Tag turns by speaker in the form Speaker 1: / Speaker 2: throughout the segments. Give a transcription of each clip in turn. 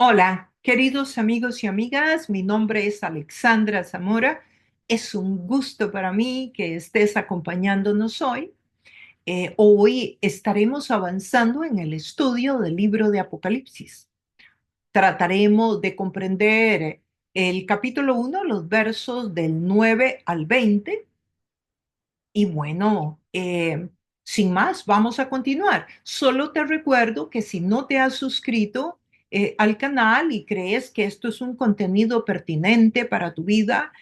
Speaker 1: Hola, queridos amigos y amigas, mi nombre es Alexandra Zamora. Es un gusto para mí que estés acompañándonos hoy. Hoy estaremos avanzando en el estudio del libro de Apocalipsis. Trataremos de comprender el capítulo 1, los versos del 9 al 20. Y bueno, sin más, vamos a continuar. Solo te recuerdo que si no te has suscrito al canal y crees que esto es un contenido pertinente para tu vida,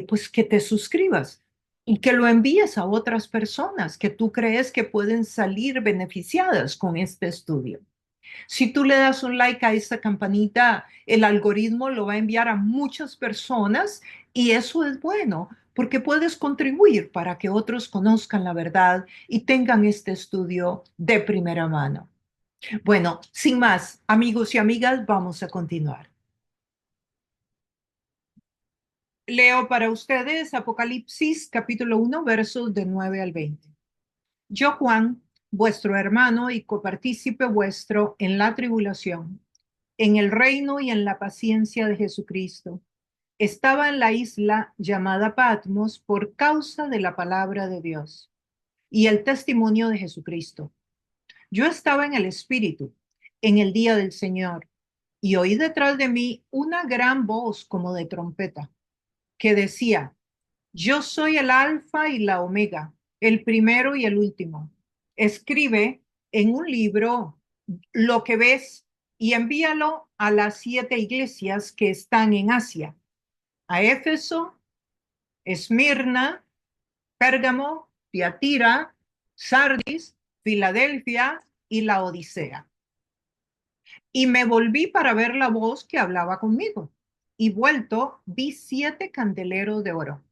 Speaker 1: pues que te suscribas y que lo envíes a otras personas que tú crees que pueden salir beneficiadas con este estudio. Si tú le das un like a esta campanita, el algoritmo lo va a enviar a muchas personas y eso es bueno porque puedes contribuir para que otros conozcan la verdad y tengan este estudio de primera mano. Bueno, sin más, amigos y amigas, vamos a continuar. Leo para ustedes Apocalipsis capítulo 1, versos de 9 al 20. Yo, Juan, vuestro hermano y copartícipe vuestro en la tribulación, en el reino y en la paciencia de Jesucristo, estaba en la isla llamada Patmos por causa de la palabra de Dios y el testimonio de Jesucristo. Yo estaba en el Espíritu en el día del Señor y oí detrás de mí una gran voz como de trompeta que decía: yo soy el Alfa y la Omega, el primero y el último. Escribe en un libro lo que ves y envíalo a las 7 iglesias que están en Asia: a Éfeso, Esmirna, Pérgamo, Tiatira, Sardis, Filadelfia y la Odisea. Y me volví para ver la voz que hablaba conmigo. Y vuelto, vi 7 candeleros de oro.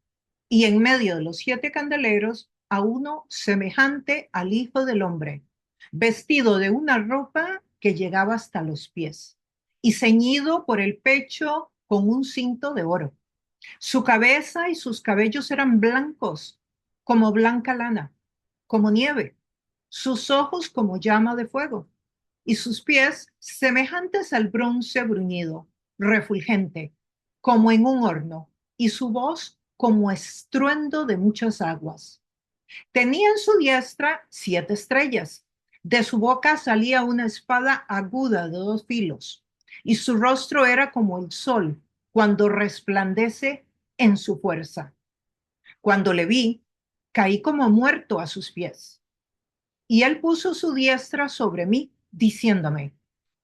Speaker 1: Y en medio de los 7 candeleros, a uno semejante al Hijo del Hombre, vestido de una ropa que llegaba hasta los pies, y ceñido por el pecho con un cinto de oro. Su cabeza y sus cabellos eran blancos, como blanca lana, como nieve, sus ojos como llama de fuego, y sus pies semejantes al bronce bruñido, refulgente, como en un horno, y su voz como estruendo de muchas aguas. Tenía en su diestra 7 estrellas. De su boca salía una espada aguda de 2 filos, y su rostro era como el sol cuando resplandece en su fuerza. Cuando le vi, caí como muerto a sus pies. Y él puso su diestra sobre mí, diciéndome: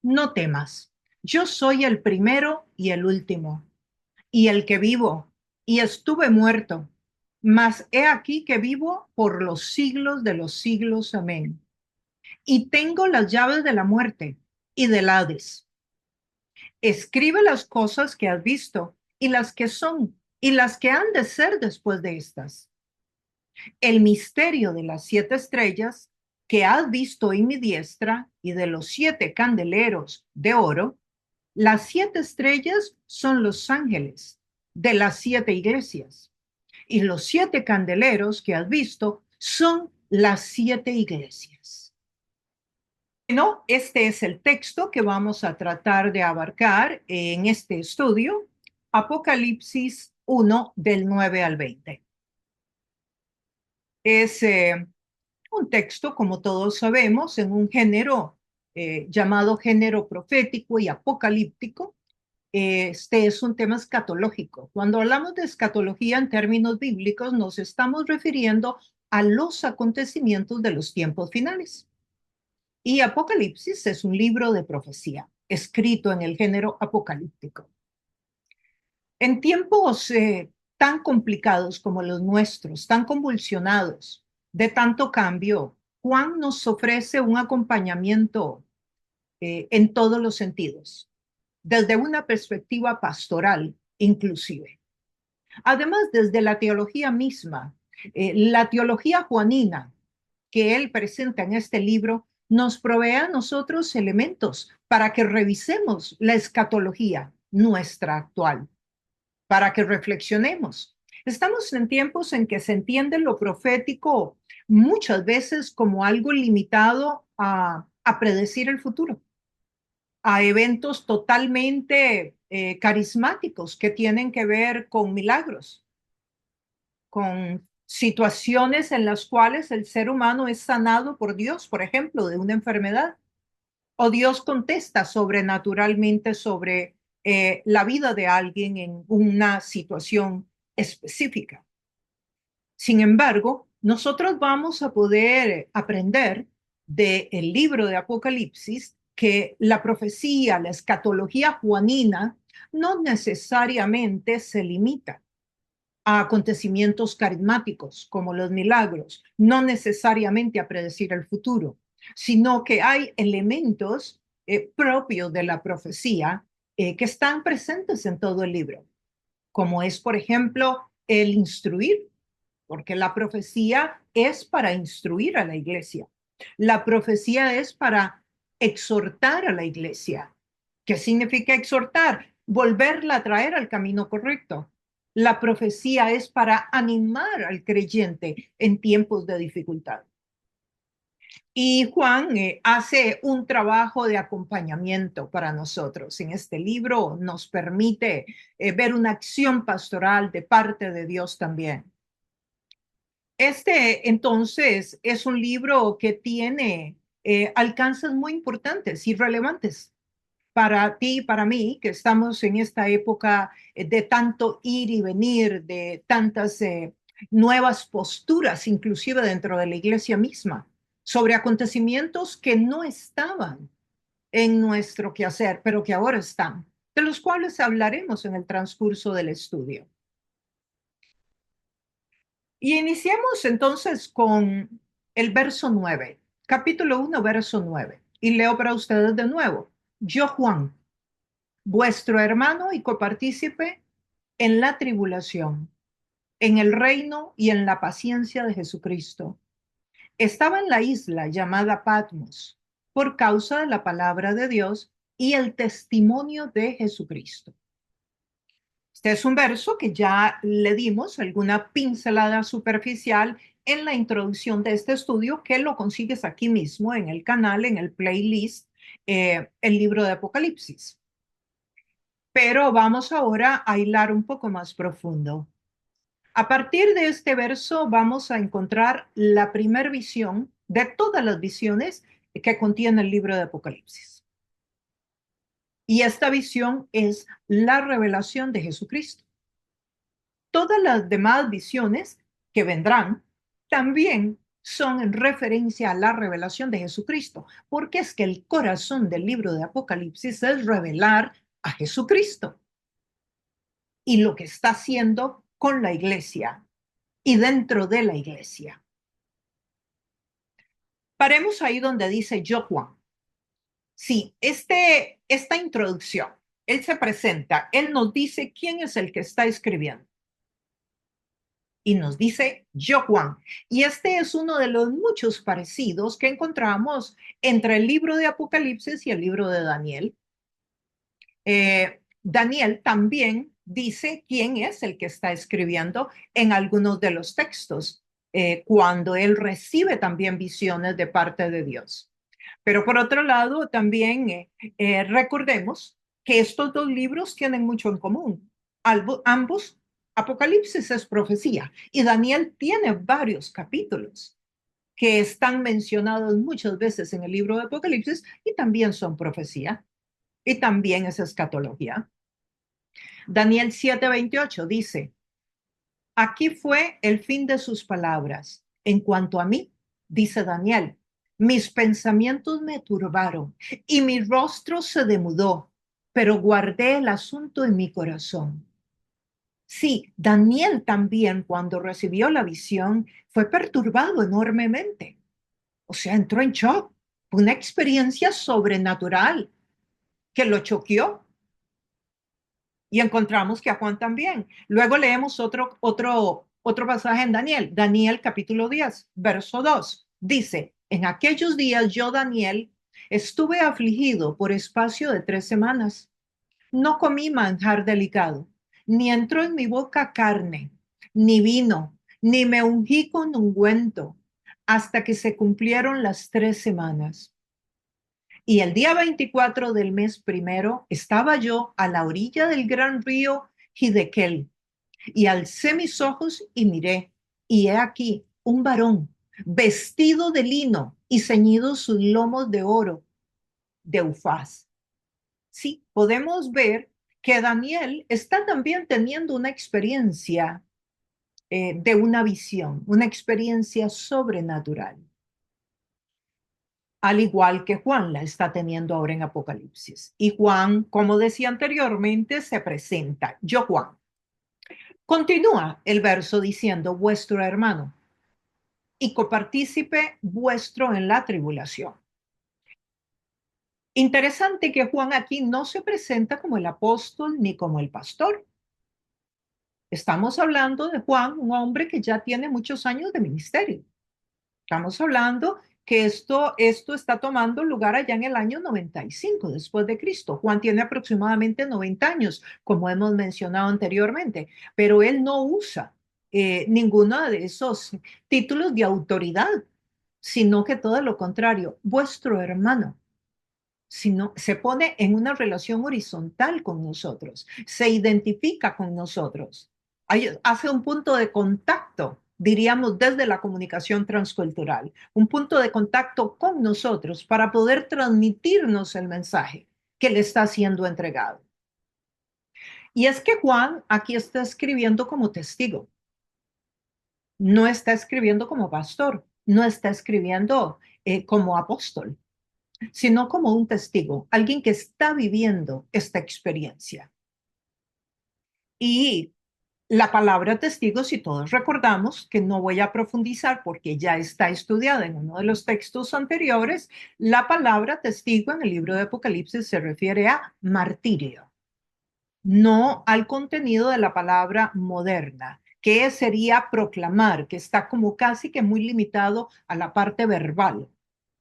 Speaker 1: no temas, yo soy el primero y el último, y el que vivo, y estuve muerto, mas he aquí que vivo por los siglos de los siglos. Amén. Y tengo las llaves de la muerte y del Hades. Escribe las cosas que has visto y las que son y las que han de ser después de estas. El misterio de las 7 estrellas que has visto en mi diestra y de los 7 candeleros de oro. Las 7 estrellas son los ángeles de las 7 iglesias, y los 7 candeleros que has visto son las 7 iglesias. Bueno, este es el texto que vamos a tratar de abarcar en este estudio, Apocalipsis 1 del 9 al 20. Es un texto, como todos sabemos, en un género llamado género profético y apocalíptico. Este es un tema escatológico. Cuando hablamos de escatología en términos bíblicos, nos estamos refiriendo a los acontecimientos de los tiempos finales. Y Apocalipsis es un libro de profecía, escrito en el género apocalíptico. En tiempos tan complicados como los nuestros, tan convulsionados, de tanto cambio, Juan nos ofrece un acompañamiento en todos los sentidos, desde una perspectiva pastoral inclusive. Además, desde la teología misma, la teología juanina que él presenta en este libro nos provee a nosotros elementos para que revisemos la escatología nuestra actual, para que reflexionemos. Estamos en tiempos en que se entiende lo profético muchas veces como algo limitado a predecir el futuro, a eventos totalmente carismáticos que tienen que ver con milagros, con situaciones en las cuales el ser humano es sanado por Dios, por ejemplo, de una enfermedad, o Dios contesta sobrenaturalmente sobre la vida de alguien en una situación específica. Sin embargo, nosotros vamos a poder aprender del libro de Apocalipsis que la profecía, la escatología juanina, no necesariamente se limita a acontecimientos carismáticos como los milagros, no necesariamente a predecir el futuro, sino que hay elementos propios de la profecía que están presentes en todo el libro, como es, por ejemplo, el instruir, porque la profecía es para instruir a la iglesia. La profecía es para exhortar a la iglesia. ¿Qué significa exhortar? Volverla a traer al camino correcto. La profecía es para animar al creyente en tiempos de dificultad. Y Juan hace un trabajo de acompañamiento para nosotros. En este libro nos permite ver una acción pastoral de parte de Dios también. Este entonces es un libro que tiene alcances muy importantes y relevantes para ti y para mí, que estamos en esta época de tanto ir y venir, de tantas nuevas posturas, inclusive dentro de la iglesia misma, sobre acontecimientos que no estaban en nuestro quehacer, pero que ahora están, de los cuales hablaremos en el transcurso del estudio. Y iniciemos entonces con el verso 9, capítulo 1, verso 9. Y leo para ustedes de nuevo. Yo, Juan, vuestro hermano y copartícipe en la tribulación, en el reino y en la paciencia de Jesucristo. Estaba en la isla llamada Patmos por causa de la palabra de Dios y el testimonio de Jesucristo. Este es un verso que ya le dimos alguna pincelada superficial en la introducción de este estudio, que lo consigues aquí mismo en el canal, en el playlist, el libro de Apocalipsis. Pero vamos ahora a hilar un poco más profundo. A partir de este verso vamos a encontrar la primera visión de todas las visiones que contiene el libro de Apocalipsis. Y esta visión es la revelación de Jesucristo. Todas las demás visiones que vendrán también son en referencia a la revelación de Jesucristo, porque es que el corazón del libro de Apocalipsis es revelar a Jesucristo y lo que está haciendo con la iglesia y dentro de la iglesia. Paremos ahí donde dice yo, Juan. Sí, esta introducción, él se presenta, él nos dice quién es el que está escribiendo. Y nos dice yo, Juan. Y este es uno de los muchos parecidos que encontramos entre el libro de Apocalipsis y el libro de Daniel. Daniel también dice quién es el que está escribiendo en algunos de los textos, cuando él recibe también visiones de parte de Dios. Pero por otro lado, también recordemos que estos dos libros tienen mucho en común. Ambos, Apocalipsis es profecía y Daniel tiene varios capítulos que están mencionados muchas veces en el libro de Apocalipsis y también son profecía y también es escatología. Daniel 7:28 dice, aquí fue el fin de sus palabras. En cuanto a mí, dice Daniel, mis pensamientos me turbaron y mi rostro se demudó, pero guardé el asunto en mi corazón. Sí, Daniel también cuando recibió la visión fue perturbado enormemente. O sea, entró en shock. Fue una experiencia sobrenatural que lo choqueó. Y encontramos que a Juan también. Luego leemos otro pasaje en Daniel. Daniel capítulo 10, verso 2. Dice, en aquellos días yo, Daniel, estuve afligido por espacio de 3 semanas. No comí manjar delicado, ni entró en mi boca carne, ni vino, ni me ungí con ungüento, hasta que se cumplieron las 3 semanas. Y el día 24 del mes primero estaba yo a la orilla del gran río Hiddekel, y alcé mis ojos y miré, y he aquí un varón vestido de lino y ceñidos sus lomos de oro, de Ufaz. Sí, podemos ver que Daniel está también teniendo una experiencia de una visión, una experiencia sobrenatural, al igual que Juan la está teniendo ahora en Apocalipsis. Y Juan, como decía anteriormente, se presenta, yo Juan. Continúa el verso diciendo, vuestro hermano y copartícipe vuestro en la tribulación. Interesante que Juan aquí no se presenta como el apóstol ni como el pastor. Estamos hablando de Juan, un hombre que ya tiene muchos años de ministerio. Estamos hablando que esto está tomando lugar allá en el año 95 después de Cristo. Juan tiene aproximadamente 90 años, como hemos mencionado anteriormente, pero él no usa ninguno de esos títulos de autoridad, sino que todo lo contrario, vuestro hermano, sino se pone en una relación horizontal con nosotros, se identifica con nosotros, hace un punto de contacto, diríamos desde la comunicación transcultural, un punto de contacto con nosotros para poder transmitirnos el mensaje que le está siendo entregado. Y es que Juan aquí está escribiendo como testigo, no está escribiendo como pastor, no está escribiendo como apóstol, sino como un testigo, alguien que está viviendo esta experiencia. Y la palabra testigo, si todos recordamos, que no voy a profundizar porque ya está estudiada en uno de los textos anteriores, la palabra testigo en el libro de Apocalipsis se refiere a martirio, no al contenido de la palabra moderna, que sería proclamar, que está como casi que muy limitado a la parte verbal.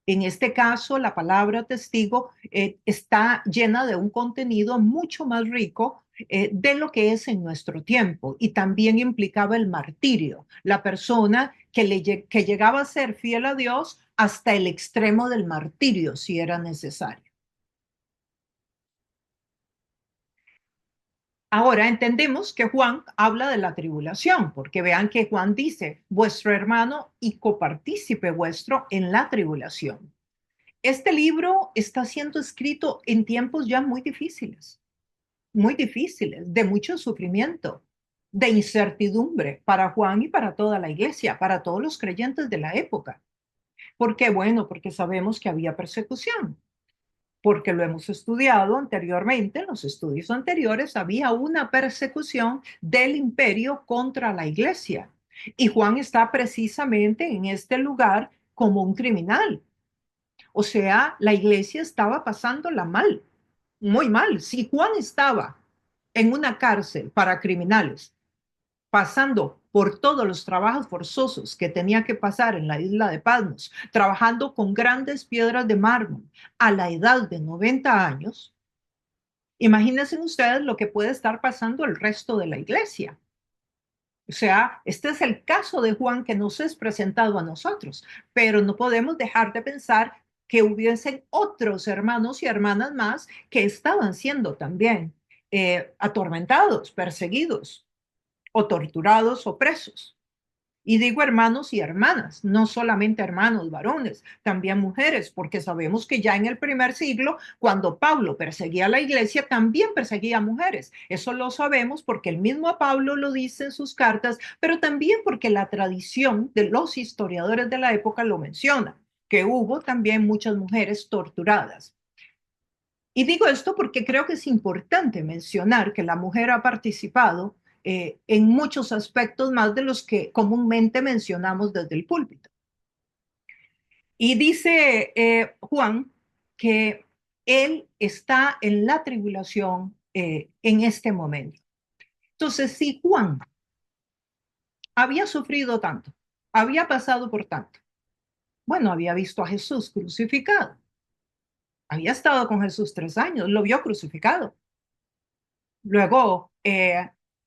Speaker 1: En este caso, la palabra testigo está llena de un contenido mucho más rico de lo que es en nuestro tiempo, y también implicaba el martirio, la persona que llegaba a ser fiel a Dios hasta el extremo del martirio si era necesario. Ahora entendemos que Juan habla de la tribulación, porque vean que Juan dice, vuestro hermano y copartícipe vuestro en la tribulación. Este libro está siendo escrito en tiempos ya muy difíciles, de mucho sufrimiento, de incertidumbre para Juan y para toda la iglesia, para todos los creyentes de la época. ¿Por qué? Bueno, porque sabemos que había persecución, porque lo hemos estudiado anteriormente, en los estudios anteriores, había una persecución del imperio contra la iglesia. Y Juan está precisamente en este lugar como un criminal. O sea, la iglesia estaba pasándola mal, muy mal. Si Juan estaba en una cárcel para criminales, pasando por todos los trabajos forzosos que tenía que pasar en la isla de Patmos, trabajando con grandes piedras de mármol a la edad de 90 años, imagínense ustedes lo que puede estar pasando el resto de la iglesia. O sea, este es el caso de Juan que nos es presentado a nosotros, pero no podemos dejar de pensar que hubiesen otros hermanos y hermanas más que estaban siendo también atormentados, perseguidos o torturados o presos. Y digo hermanos y hermanas, no solamente hermanos varones, también mujeres, porque sabemos que ya en el primer siglo, cuando Pablo perseguía a la iglesia, también perseguía a mujeres. Eso lo sabemos porque el mismo Pablo lo dice en sus cartas, pero también porque la tradición de los historiadores de la época lo menciona, que hubo también muchas mujeres torturadas. Y digo esto porque creo que es importante mencionar que la mujer ha participado en muchos aspectos más de los que comúnmente mencionamos desde el púlpito. Y dice Juan que él está en la tribulación en este momento. Entonces, si Juan había sufrido tanto, había pasado por tanto, bueno, había visto a Jesús crucificado, había estado con Jesús 3 años, lo vio crucificado. Luego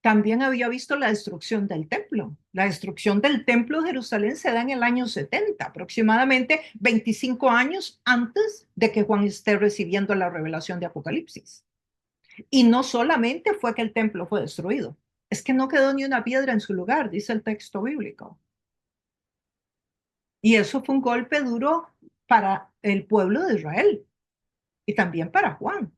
Speaker 1: también había visto la destrucción del templo. La destrucción del templo de Jerusalén se da en el año 70, aproximadamente 25 años antes de que Juan esté recibiendo la revelación de Apocalipsis. Y no solamente fue que el templo fue destruido, es que no quedó ni una piedra en su lugar, dice el texto bíblico. Y eso fue un golpe duro para el pueblo de Israel y también para Juan.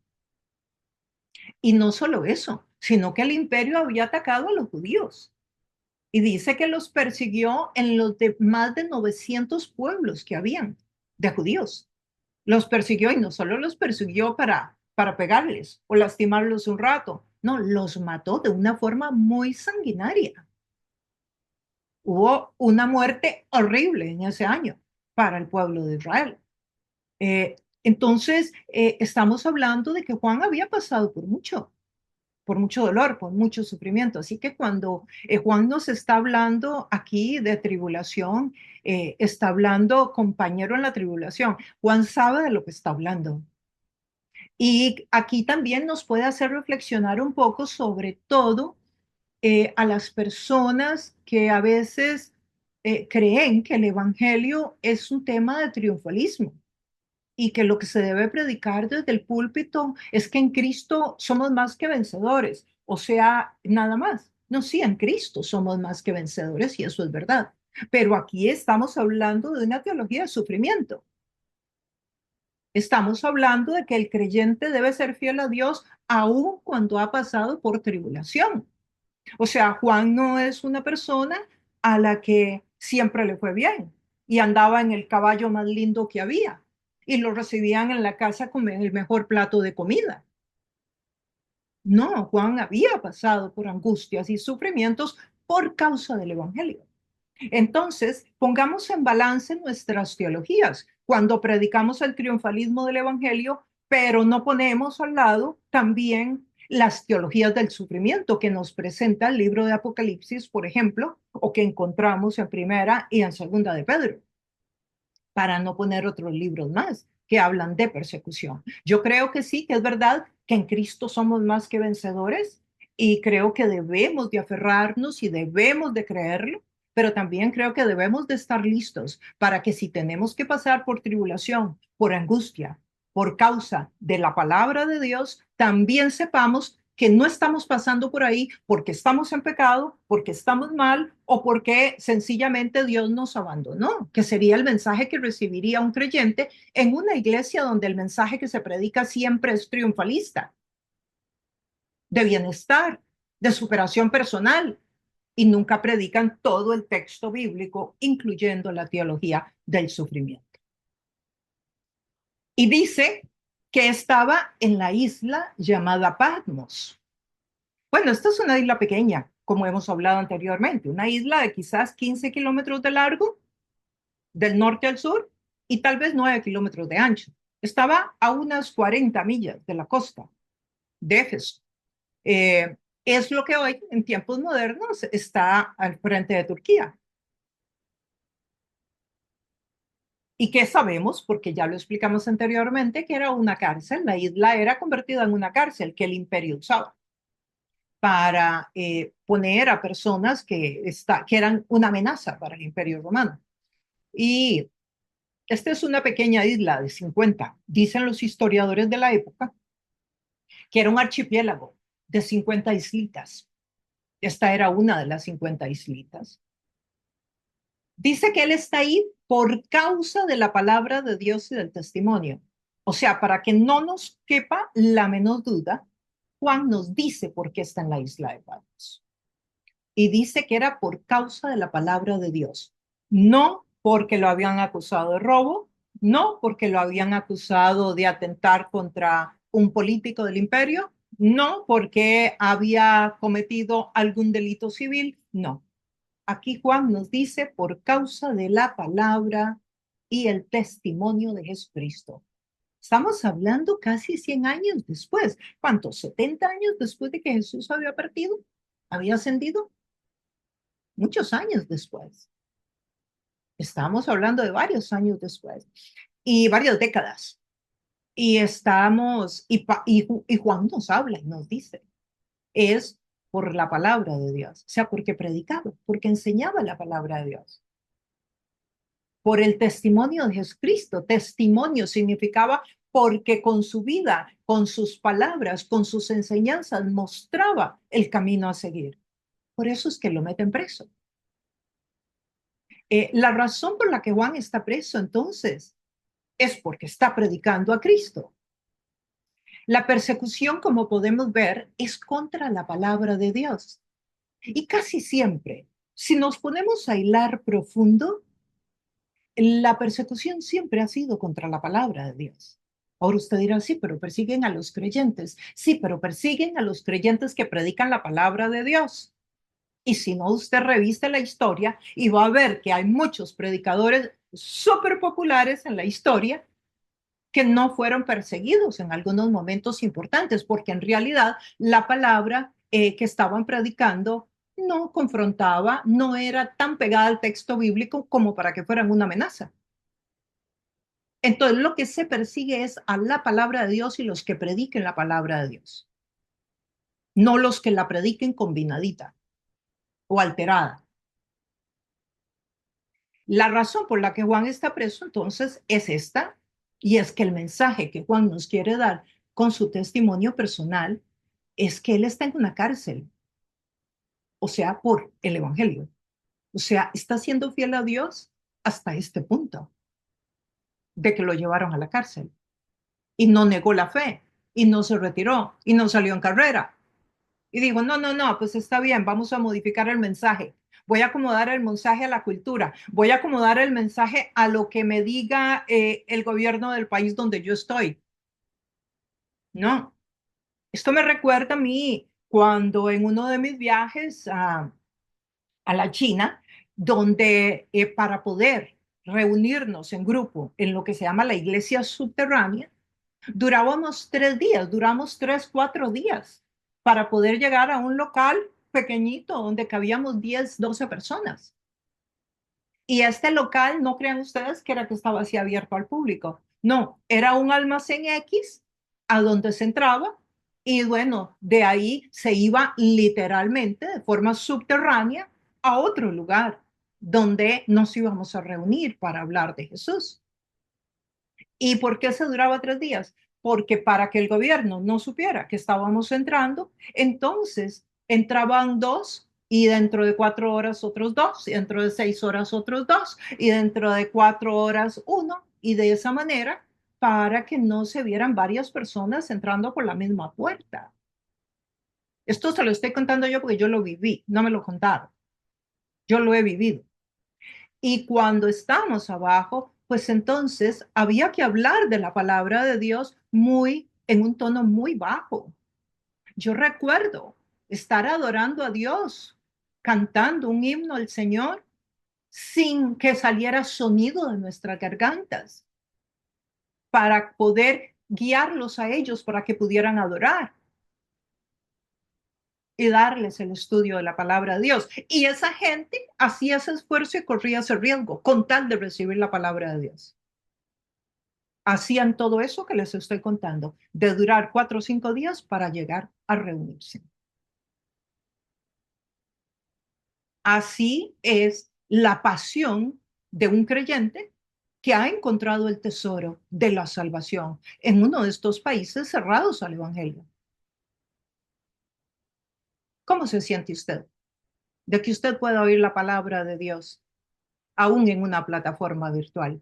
Speaker 1: Y no solo eso, sino que el imperio había atacado a los judíos. Y dice que los persiguió en los más de 900 pueblos que habían de judíos. Los persiguió y no solo los persiguió para pegarles o lastimarlos un rato, no, los mató de una forma muy sanguinaria. Hubo una muerte horrible en ese año para el pueblo de Israel. Entonces, estamos hablando de que Juan había pasado por mucho dolor, por mucho sufrimiento. Así que cuando Juan nos está hablando aquí de tribulación, está hablando compañero en la tribulación. Juan sabe de lo que está hablando. Y aquí también nos puede hacer reflexionar un poco sobre todo a las personas que a veces creen que el Evangelio es un tema de triunfalismo y que lo que se debe predicar desde el púlpito es que en Cristo somos más que vencedores, o sea, nada más. No, sí, en Cristo somos más que vencedores y eso es verdad. Pero aquí estamos hablando de una teología de sufrimiento. Estamos hablando de que el creyente debe ser fiel a Dios aun cuando ha pasado por tribulación. O sea, Juan no es una persona a la que siempre le fue bien y andaba en el caballo más lindo que había y lo recibían en la casa con el mejor plato de comida. No, Juan había pasado por angustias y sufrimientos por causa del Evangelio. Entonces, pongamos en balance nuestras teologías cuando predicamos el triunfalismo del Evangelio, pero no ponemos al lado también las teologías del sufrimiento que nos presenta el libro de Apocalipsis, por ejemplo, o que encontramos en primera y en segunda de Pedro, para no poner otros libros más que hablan de persecución. Yo creo que sí, que es verdad que en Cristo somos más que vencedores y creo que debemos de aferrarnos y debemos de creerlo, pero también creo que debemos de estar listos para que si tenemos que pasar por tribulación, por angustia, por causa de la palabra de Dios, también sepamos que no estamos pasando por ahí porque estamos en pecado, porque estamos mal o porque sencillamente Dios nos abandonó, que sería el mensaje que recibiría un creyente en una iglesia donde el mensaje que se predica siempre es triunfalista, de bienestar, de superación personal, y nunca predican todo el texto bíblico, incluyendo la teología del sufrimiento. Y dice que estaba en la isla llamada Patmos. Bueno, esta es una isla pequeña, como hemos hablado anteriormente, una isla de quizás 15 kilómetros de largo, del norte al sur, y tal vez 9 kilómetros de ancho. Estaba a unas 40 millas de la costa de Éfeso. Eh, es lo que hoy, en tiempos modernos, está al frente de Turquía. ¿Y qué sabemos? Porque ya lo explicamos anteriormente, que era una cárcel. La isla era convertida en una cárcel que el imperio usaba para poner a personas que eran una amenaza para el imperio romano. Y esta es una pequeña isla de 50, dicen los historiadores de la época, que era un archipiélago de 50 islitas. Esta era una de las 50 islitas. Dice que él está ahí por causa de la palabra de Dios y del testimonio. O sea, para que no nos quepa la menor duda, Juan nos dice por qué está en la isla de Patmos. Y dice que era por causa de la palabra de Dios, no porque lo habían acusado de robo, no porque lo habían acusado de atentar contra un político del imperio, no porque había cometido algún delito civil, no. Aquí Juan nos dice por causa de la palabra y el testimonio de Jesucristo. Estamos hablando casi 100 años después. ¿Cuántos? 70 años después de que Jesús había partido, había ascendido. Muchos años después. Estamos hablando de varios años después y varias décadas. Y estamos, y Juan nos habla y nos dice, es por la palabra de Dios, o sea, porque predicaba, porque enseñaba la palabra de Dios, por el testimonio de Jesucristo. Testimonio significaba porque con su vida, con sus palabras, con sus enseñanzas, mostraba el camino a seguir. Por eso es que lo meten preso. La razón por la que Juan está preso entonces es porque está predicando a Cristo. La persecución, como podemos ver, es contra la palabra de Dios. Y casi siempre, si nos ponemos a hilar profundo, la persecución siempre ha sido contra la palabra de Dios. Ahora usted dirá, sí, pero persiguen a los creyentes. Sí, pero persiguen a los creyentes que predican la palabra de Dios. Y si no, usted reviste la historia y va a ver que hay muchos predicadores súper populares en la historia que no fueron perseguidos en algunos momentos importantes, porque en realidad la palabra que estaban predicando no confrontaba, no era tan pegada al texto bíblico como para que fueran una amenaza. Entonces, lo que se persigue es a la palabra de Dios y los que prediquen la palabra de Dios, no los que la prediquen combinadita o alterada. La razón por la que Juan está preso entonces es esta, y es que el mensaje que Juan nos quiere dar con su testimonio personal es que él está en una cárcel, o sea, por el Evangelio. O sea, está siendo fiel a Dios hasta este punto de que lo llevaron a la cárcel y no negó la fe y no se retiró y no salió en carrera. Y digo, no, no, no, pues está bien, vamos a modificar el mensaje. Voy a acomodar el mensaje a la cultura. Voy a acomodar el mensaje a lo que me diga el gobierno del país donde yo estoy. No, esto me recuerda a mí cuando en uno de mis viajes a la China, donde para poder reunirnos en grupo en lo que se llama la iglesia subterránea, durábamos 3 días, duramos 3, 4 días para poder llegar a un local pequeñito donde cabíamos 10, 12 personas. Y este local, no crean ustedes que era que estaba así abierto al público. No, era un almacén X a donde se entraba y bueno, de ahí se iba literalmente de forma subterránea a otro lugar donde nos íbamos a reunir para hablar de Jesús. ¿Y por qué se duraba 3 días? Porque para que el gobierno no supiera que estábamos entrando, entonces entraban dos y dentro de 4 horas otros dos, y dentro de 6 horas otros dos, y dentro de 4 horas uno, y de esa manera para que no se vieran varias personas entrando por la misma puerta. Esto se lo estoy contando yo porque yo lo viví, no me lo contaron, yo lo he vivido. Y cuando estamos abajo, pues entonces había que hablar de la palabra de Dios en un tono muy bajo. Yo recuerdo estar adorando a Dios, cantando un himno al Señor sin que saliera sonido de nuestras gargantas para poder guiarlos a ellos para que pudieran adorar y darles el estudio de la palabra de Dios. Y esa gente hacía ese esfuerzo y corría ese riesgo con tal de recibir la palabra de Dios. Hacían todo eso que les estoy contando, de durar 4 o 5 días para llegar a reunirse. Así es la pasión de un creyente que ha encontrado el tesoro de la salvación en uno de estos países cerrados al Evangelio. ¿Cómo se siente usted de que usted pueda oír la palabra de Dios aún en una plataforma virtual?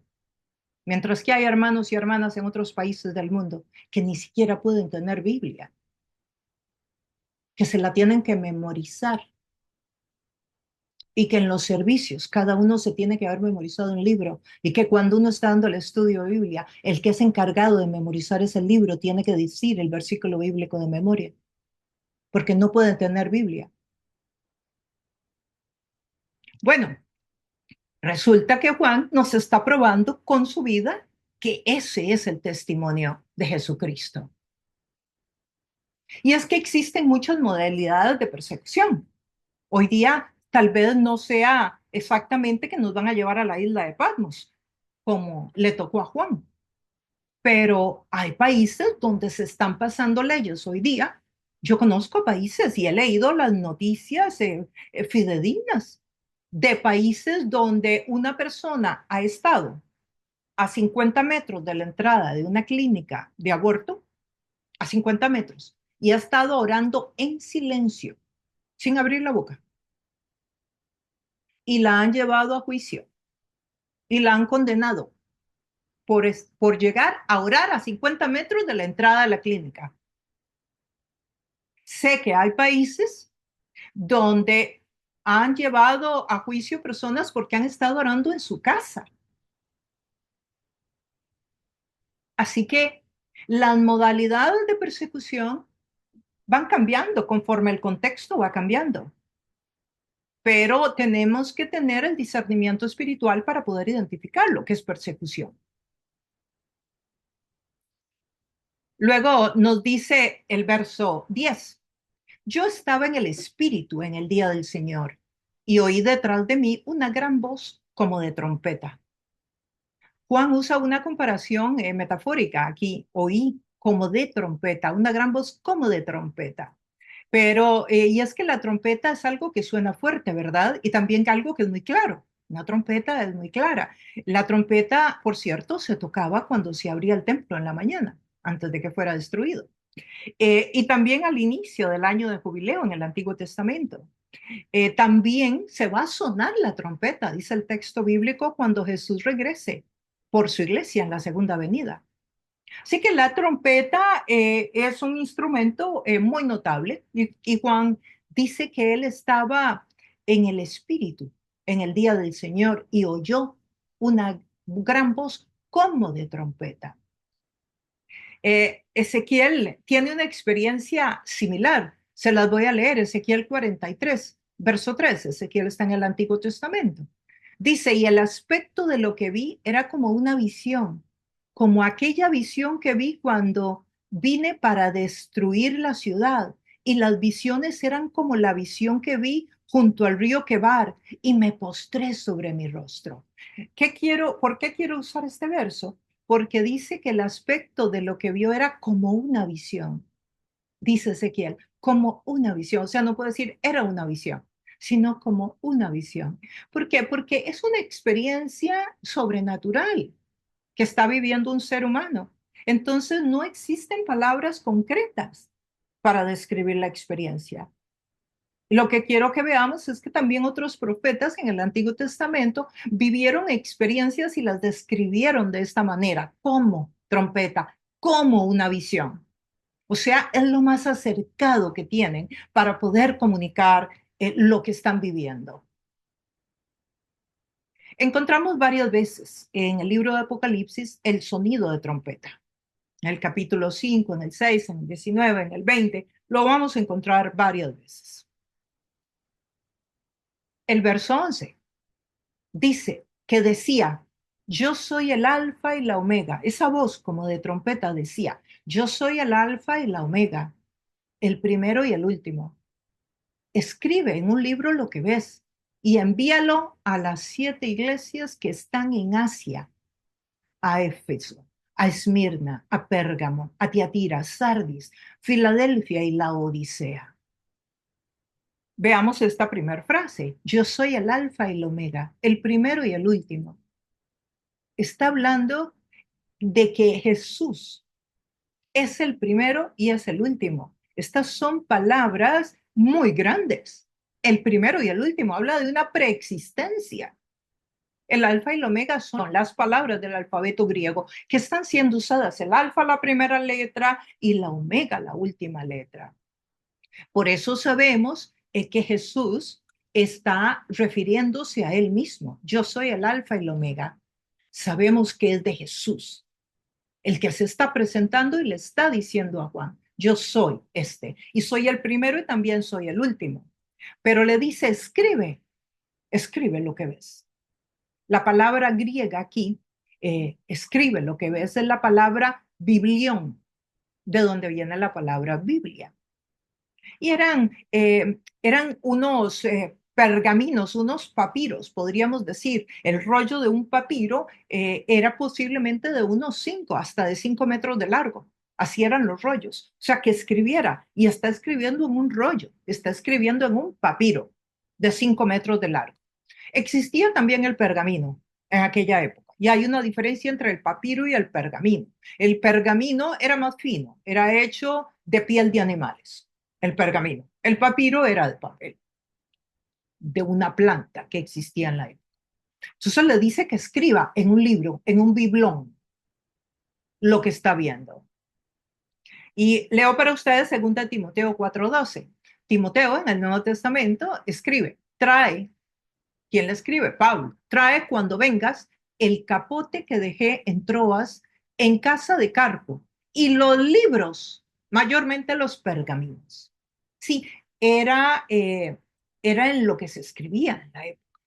Speaker 1: Mientras que hay hermanos y hermanas en otros países del mundo que ni siquiera pueden tener Biblia, que se la tienen que memorizar y que en los servicios cada uno se tiene que haber memorizado un libro y que cuando uno está dando el estudio de Biblia, el que es encargado de memorizar ese libro tiene que decir el versículo bíblico de memoria, porque no pueden tener Biblia. Bueno, resulta que Juan nos está probando con su vida que ese es el testimonio de Jesucristo. Y es que existen muchas modalidades de persecución. Hoy día tal vez no sea exactamente que nos van a llevar a la isla de Patmos, como le tocó a Juan, pero hay países donde se están pasando leyes hoy día Yo conozco países y he leído las noticias fidedignas de países donde una persona ha estado a 50 metros de la entrada de una clínica de aborto, a 50 metros, y ha estado orando en silencio, sin abrir la boca, y la han llevado a juicio y la han condenado por llegar a orar a 50 metros de la entrada de la clínica. Sé que hay países donde han llevado a juicio personas porque han estado orando en su casa. Así que las modalidades de persecución van cambiando conforme el contexto va cambiando, pero tenemos que tener el discernimiento espiritual para poder identificar lo que es persecución. Luego nos dice el verso 10: yo estaba en el Espíritu en el día del Señor y oí detrás de mí una gran voz como de trompeta. Juan usa una comparación metafórica aquí, oí como de trompeta, una gran voz como de trompeta. Pero, y es que la trompeta es algo que suena fuerte, ¿verdad? Y también algo que es muy claro. Una trompeta es muy clara. La trompeta, por cierto, se tocaba cuando se abría el templo en la mañana, antes de que fuera destruido. Y también al inicio del año de jubileo en el Antiguo Testamento. También se va a sonar la trompeta, dice el texto bíblico, cuando Jesús regrese por su iglesia en la segunda venida. Así que la trompeta es un instrumento muy notable y Juan dice que él estaba en el Espíritu en el día del Señor y oyó una gran voz como de trompeta. Ezequiel tiene una experiencia similar. Se las voy a leer. Ezequiel 43, verso 13. Ezequiel está en el Antiguo Testamento. Dice, y el aspecto de lo que vi era como una visión, como aquella visión que vi cuando vine para destruir la ciudad. Y las visiones eran como la visión que vi junto al río Quebar y me postré sobre mi rostro. ¿Por qué quiero usar este verso? Porque dice que el aspecto de lo que vio era como una visión, dice Ezequiel, como una visión. O sea, no puedo decir era una visión, sino como una visión. ¿Por qué? Porque es una experiencia sobrenatural que está viviendo un ser humano. Entonces, no existen palabras concretas para describir la experiencia. Lo que quiero que veamos es que también otros profetas en el Antiguo Testamento vivieron experiencias y las describieron de esta manera, como trompeta, como una visión. O sea, es lo más acercado que tienen para poder comunicar lo que están viviendo. Encontramos varias veces en el libro de Apocalipsis el sonido de trompeta. En el capítulo 5, en el 6, en el 19, en el 20, lo vamos a encontrar varias veces. El verso 11 dice que decía, yo soy el alfa y la omega. Esa voz como de trompeta decía, yo soy el alfa y la omega, el primero y el último. Escribe en un libro lo que ves y envíalo a las 7 iglesias que están en Asia, a Éfeso, a Esmirna, a Pérgamo, a Tiatira, Sardis, Filadelfia y la Odisea. Veamos esta primera frase. Yo soy el alfa y el omega, el primero y el último. Está hablando de que Jesús es el primero y es el último. Estas son palabras muy grandes. El primero y el último habla de una preexistencia. El alfa y el omega son las palabras del alfabeto griego que están siendo usadas. El alfa, la primera letra, y la omega, la última letra. Por eso sabemos que Jesús está refiriéndose a él mismo. Yo soy el alfa y el omega. Sabemos que es de Jesús, el que se está presentando y le está diciendo a Juan, yo soy este, y soy el primero y también soy el último. Pero le dice, escribe, escribe lo que ves. La palabra griega aquí, escribe lo que ves, es la palabra biblión, de donde viene la palabra Biblia. Y eran unos pergaminos, unos papiros, podríamos decir. El rollo de un papiro era posiblemente de unos 5 hasta de 5 metros de largo. Así eran los rollos. O sea, que escribiera y está escribiendo en un rollo, está escribiendo en un papiro de 5 metros de largo. Existía también el pergamino en aquella época. Y hay una diferencia entre el papiro y el pergamino. El pergamino era más fino, era hecho de piel de animales, el pergamino. El papiro era de papel, de una planta que existía en la época. Entonces le dice que escriba en un libro, en un biblón, lo que está viendo. Y leo para ustedes 2 Timoteo 4:12. Timoteo en el Nuevo Testamento escribe, trae. ¿Quién le escribe? Pablo. Trae cuando vengas el capote que dejé en Troas en casa de Carpo y los libros, mayormente los pergaminos. Sí, era, eh, era en lo que se escribía en la época.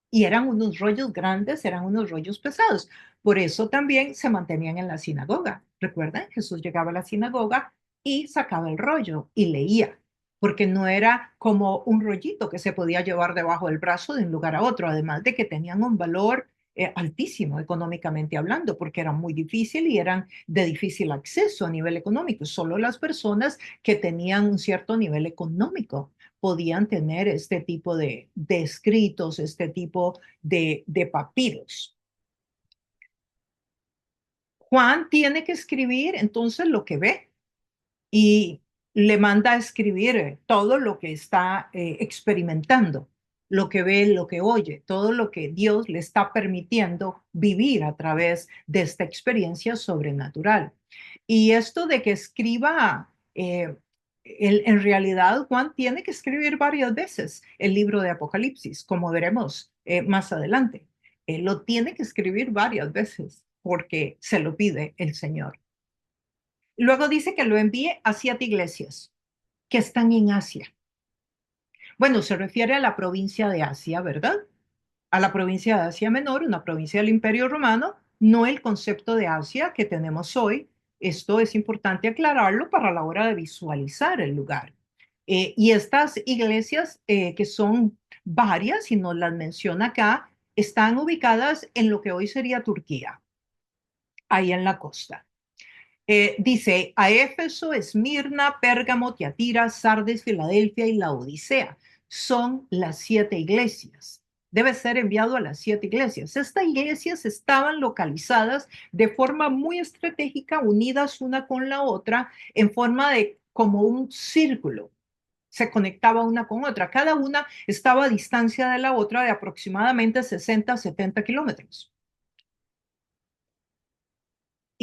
Speaker 1: Y eran unos rollos grandes, eran unos rollos pesados. Por eso también se mantenían en la sinagoga. ¿Recuerdan? Jesús llegaba a la sinagoga y sacaba el rollo y leía, porque no era como un rollito que se podía llevar debajo del brazo de un lugar a otro, además de que tenían un valor altísimo económicamente hablando, porque eran muy difíciles y eran de difícil acceso a nivel económico. Solo las personas que tenían un cierto nivel económico podían tener este tipo de escritos, este tipo de papiros. Juan tiene que escribir entonces lo que ve y le manda a escribir todo lo que está experimentando, lo que ve, lo que oye, todo lo que Dios le está permitiendo vivir a través de esta experiencia sobrenatural. Y esto de que escriba, en realidad Juan tiene que escribir varias veces el libro de Apocalipsis, como veremos más adelante. Él lo tiene que escribir varias veces porque se lo pide el Señor. Luego dice que lo envíe a 7 iglesias que están en Asia. Bueno, se refiere a la provincia de Asia, ¿verdad? A la provincia de Asia Menor, una provincia del Imperio Romano, no el concepto de Asia que tenemos hoy. Esto es importante aclararlo para la hora de visualizar el lugar. Y estas iglesias, que son varias, y nos las menciona acá, están ubicadas en lo que hoy sería Turquía, ahí en la costa. Dice a Éfeso, Esmirna, Pérgamo, Tiatira, Sardes, Filadelfia y la Odisea. Son las 7 iglesias. Debe ser enviado a las 7 iglesias. Estas iglesias estaban localizadas de forma muy estratégica, unidas una con la otra, en forma de como un círculo. Se conectaba una con otra. Cada una estaba a distancia de la otra de aproximadamente 60 a 70 kilómetros.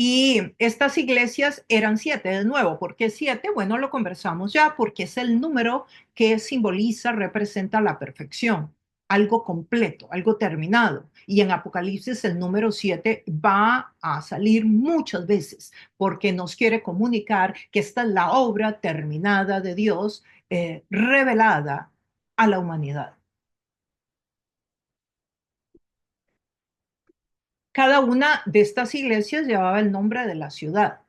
Speaker 1: Y estas iglesias eran 7, de nuevo. ¿Por qué 7? Bueno, lo conversamos ya, porque es el número que simboliza, representa la perfección, algo completo, algo terminado. Y en Apocalipsis el número 7 va a salir muchas veces, porque nos quiere comunicar que esta es la obra terminada de Dios, revelada a la humanidad. Cada una de estas iglesias llevaba el nombre de la ciudad.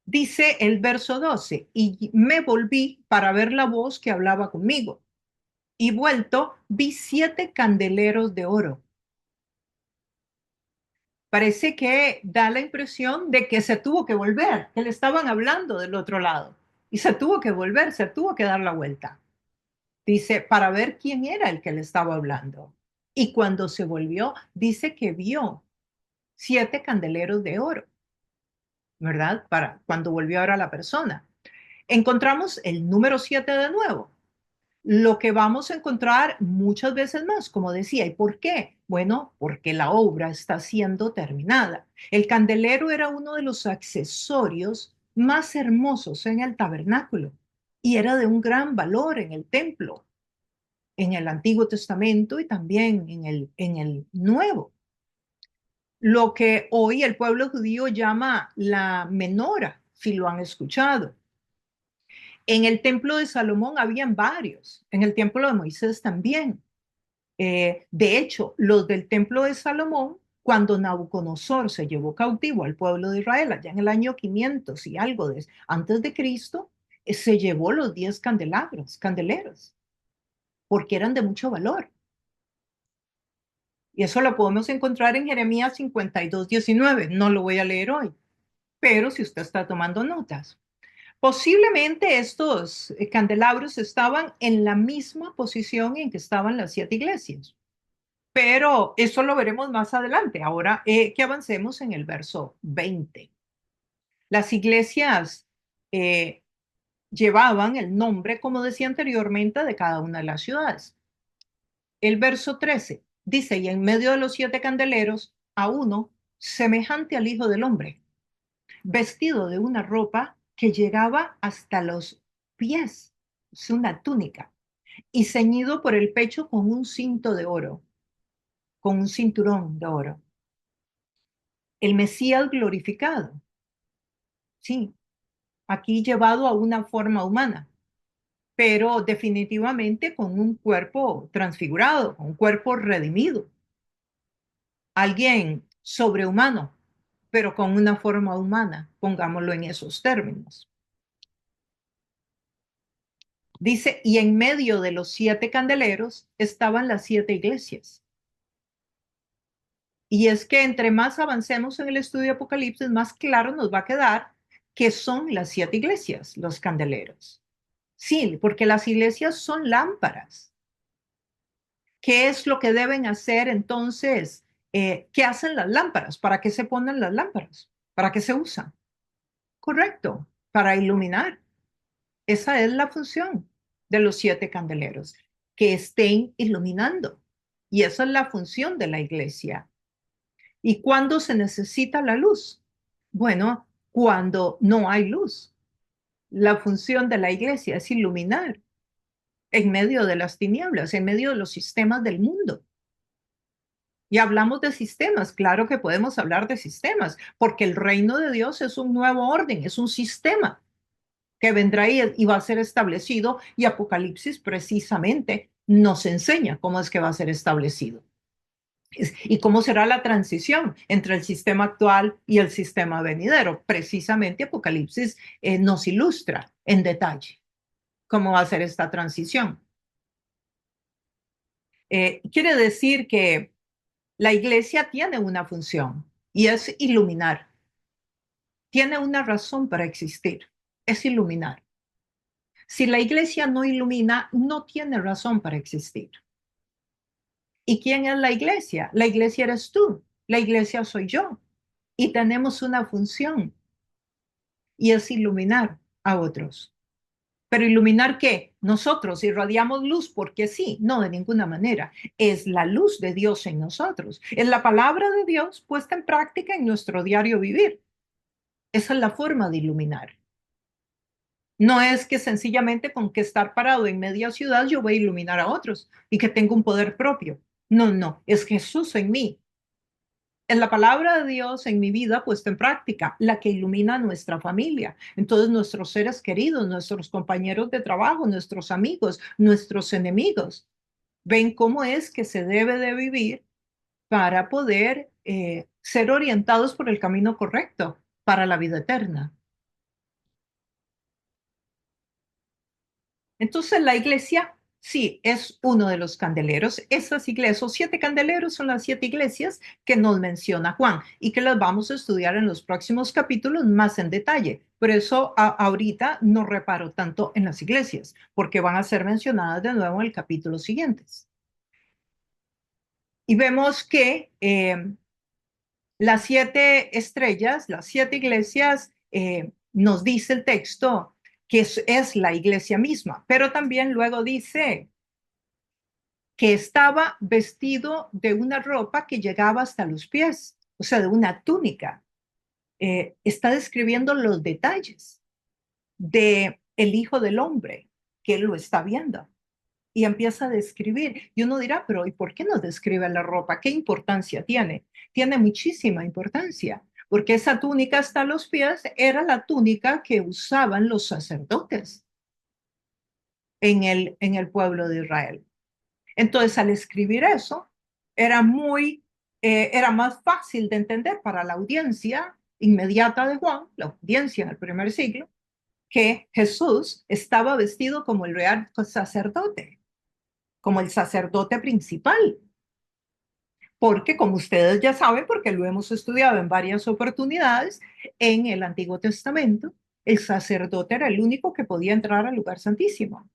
Speaker 1: Dice el verso 12, y me volví para ver la voz que hablaba conmigo. Y vuelto, vi 7 candeleros de oro. Parece que da la impresión de que se tuvo que volver, que le estaban hablando del otro lado. Y se tuvo que volver, se tuvo que dar la vuelta. Dice, para ver quién era el que le estaba hablando. Y cuando se volvió, dice que vio 7 candeleros de oro, ¿verdad? Para cuando volvió a ver a la persona. Encontramos el número 7 de nuevo. Lo que vamos a encontrar muchas veces más, como decía. ¿Y por qué? Bueno, porque la obra está siendo terminada. El candelero era uno de los accesorios más hermosos en el tabernáculo y era de un gran valor en el templo, en el Antiguo Testamento y también en el Nuevo. Lo que hoy el pueblo judío llama la menora, si lo han escuchado. En el templo de Salomón habían varios, en el templo de Moisés también. De hecho, los del templo de Salomón, cuando Nabucodonosor se llevó cautivo al pueblo de Israel, allá en el año 500 y algo antes de Cristo, se llevó los 10 candeleros, porque eran de mucho valor. Y eso lo podemos encontrar en Jeremías 52:19. No lo voy a leer hoy, pero si usted está tomando notas. Posiblemente estos candelabros estaban en la misma posición en que estaban las 7 iglesias, pero eso lo veremos más adelante. Ahora que avancemos en el verso 20. Las iglesias eh, llevaban el nombre, como decía anteriormente, de cada una de las ciudades. El verso 13 dice, y en medio de los 7 candeleros, a uno semejante al Hijo del Hombre, vestido de una ropa que llegaba hasta los pies, es una túnica, y ceñido por el pecho con un cinto de oro, con un cinturón de oro. El Mesías glorificado, sí, aquí llevado a una forma humana, pero definitivamente con un cuerpo transfigurado, con un cuerpo redimido. Alguien sobrehumano, pero con una forma humana, pongámoslo en esos términos. Dice, y en medio de los 7 candeleros estaban las 7 iglesias. Y es que entre más avancemos en el estudio de Apocalipsis, más claro nos va a quedar que son las 7 iglesias, los candeleros. Sí, porque las iglesias son lámparas. ¿Qué es lo que deben hacer entonces? ¿Qué hacen las lámparas? ¿Para qué se ponen las lámparas? ¿Para qué se usan? Correcto, para iluminar. Esa es la función de los 7 candeleros, que estén iluminando. Y esa es la función de la iglesia. ¿Y cuándo se necesita la luz? Bueno, cuando no hay luz. La función de la iglesia es iluminar en medio de las tinieblas, en medio de los sistemas del mundo. Y hablamos de sistemas, claro que podemos hablar de sistemas, porque el reino de Dios es un nuevo orden, es un sistema que vendrá y va a ser establecido, y Apocalipsis precisamente nos enseña cómo es que va a ser establecido y cómo será la transición entre el sistema actual y el sistema venidero. Precisamente Apocalipsis nos ilustra en detalle cómo va a ser esta transición. Quiere decir que la iglesia tiene una función y es iluminar. Tiene una razón para existir, es iluminar. Si la iglesia no ilumina, no tiene razón para existir. ¿Y quién es la iglesia? La iglesia eres tú, la iglesia soy yo. Y tenemos una función y es iluminar a otros. Pero iluminar qué? Nosotros irradiamos luz porque sí, no de ninguna manera. Es la luz de Dios en nosotros. Es la palabra de Dios puesta en práctica en nuestro diario vivir. Esa es la forma de iluminar. No es que sencillamente con que estar parado en media ciudad yo voy a iluminar a otros y que tengo un poder propio. No, no, es Jesús en mí. Es la palabra de Dios en mi vida puesta en práctica, la que ilumina a nuestra familia. Entonces nuestros seres queridos, nuestros compañeros de trabajo, nuestros amigos, nuestros enemigos, ven cómo es que se debe de vivir para poder ser orientados por el camino correcto para la vida eterna. Entonces la iglesia, sí, es uno de los candeleros. Esas iglesias, los 7 candeleros son las 7 iglesias que nos menciona Juan y que las vamos a estudiar en los próximos capítulos más en detalle. Por eso ahorita no reparo tanto en las iglesias, porque van a ser mencionadas de nuevo en el capítulo siguientes. Y vemos que las 7 estrellas, las 7 iglesias, nos dice el texto que es la iglesia misma, pero también luego dice que estaba vestido de una ropa que llegaba hasta los pies, o sea, de una túnica. Está describiendo los detalles de el Hijo del Hombre, que él lo está viendo. Y empieza a describir. Y uno dirá, pero ¿y por qué no describe la ropa? ¿Qué importancia tiene? Tiene muchísima importancia, porque esa túnica hasta los pies era la túnica que usaban los sacerdotes en el pueblo de Israel. Entonces, al escribir eso, era más fácil de entender para la audiencia inmediata de Juan, la audiencia en el primer siglo, que Jesús estaba vestido como el real sacerdote, como el sacerdote principal. porque como ustedes ya saben, porque lo hemos estudiado en varias oportunidades, en el Antiguo Testamento, el sacerdote era el único que podía entrar al lugar santísimo.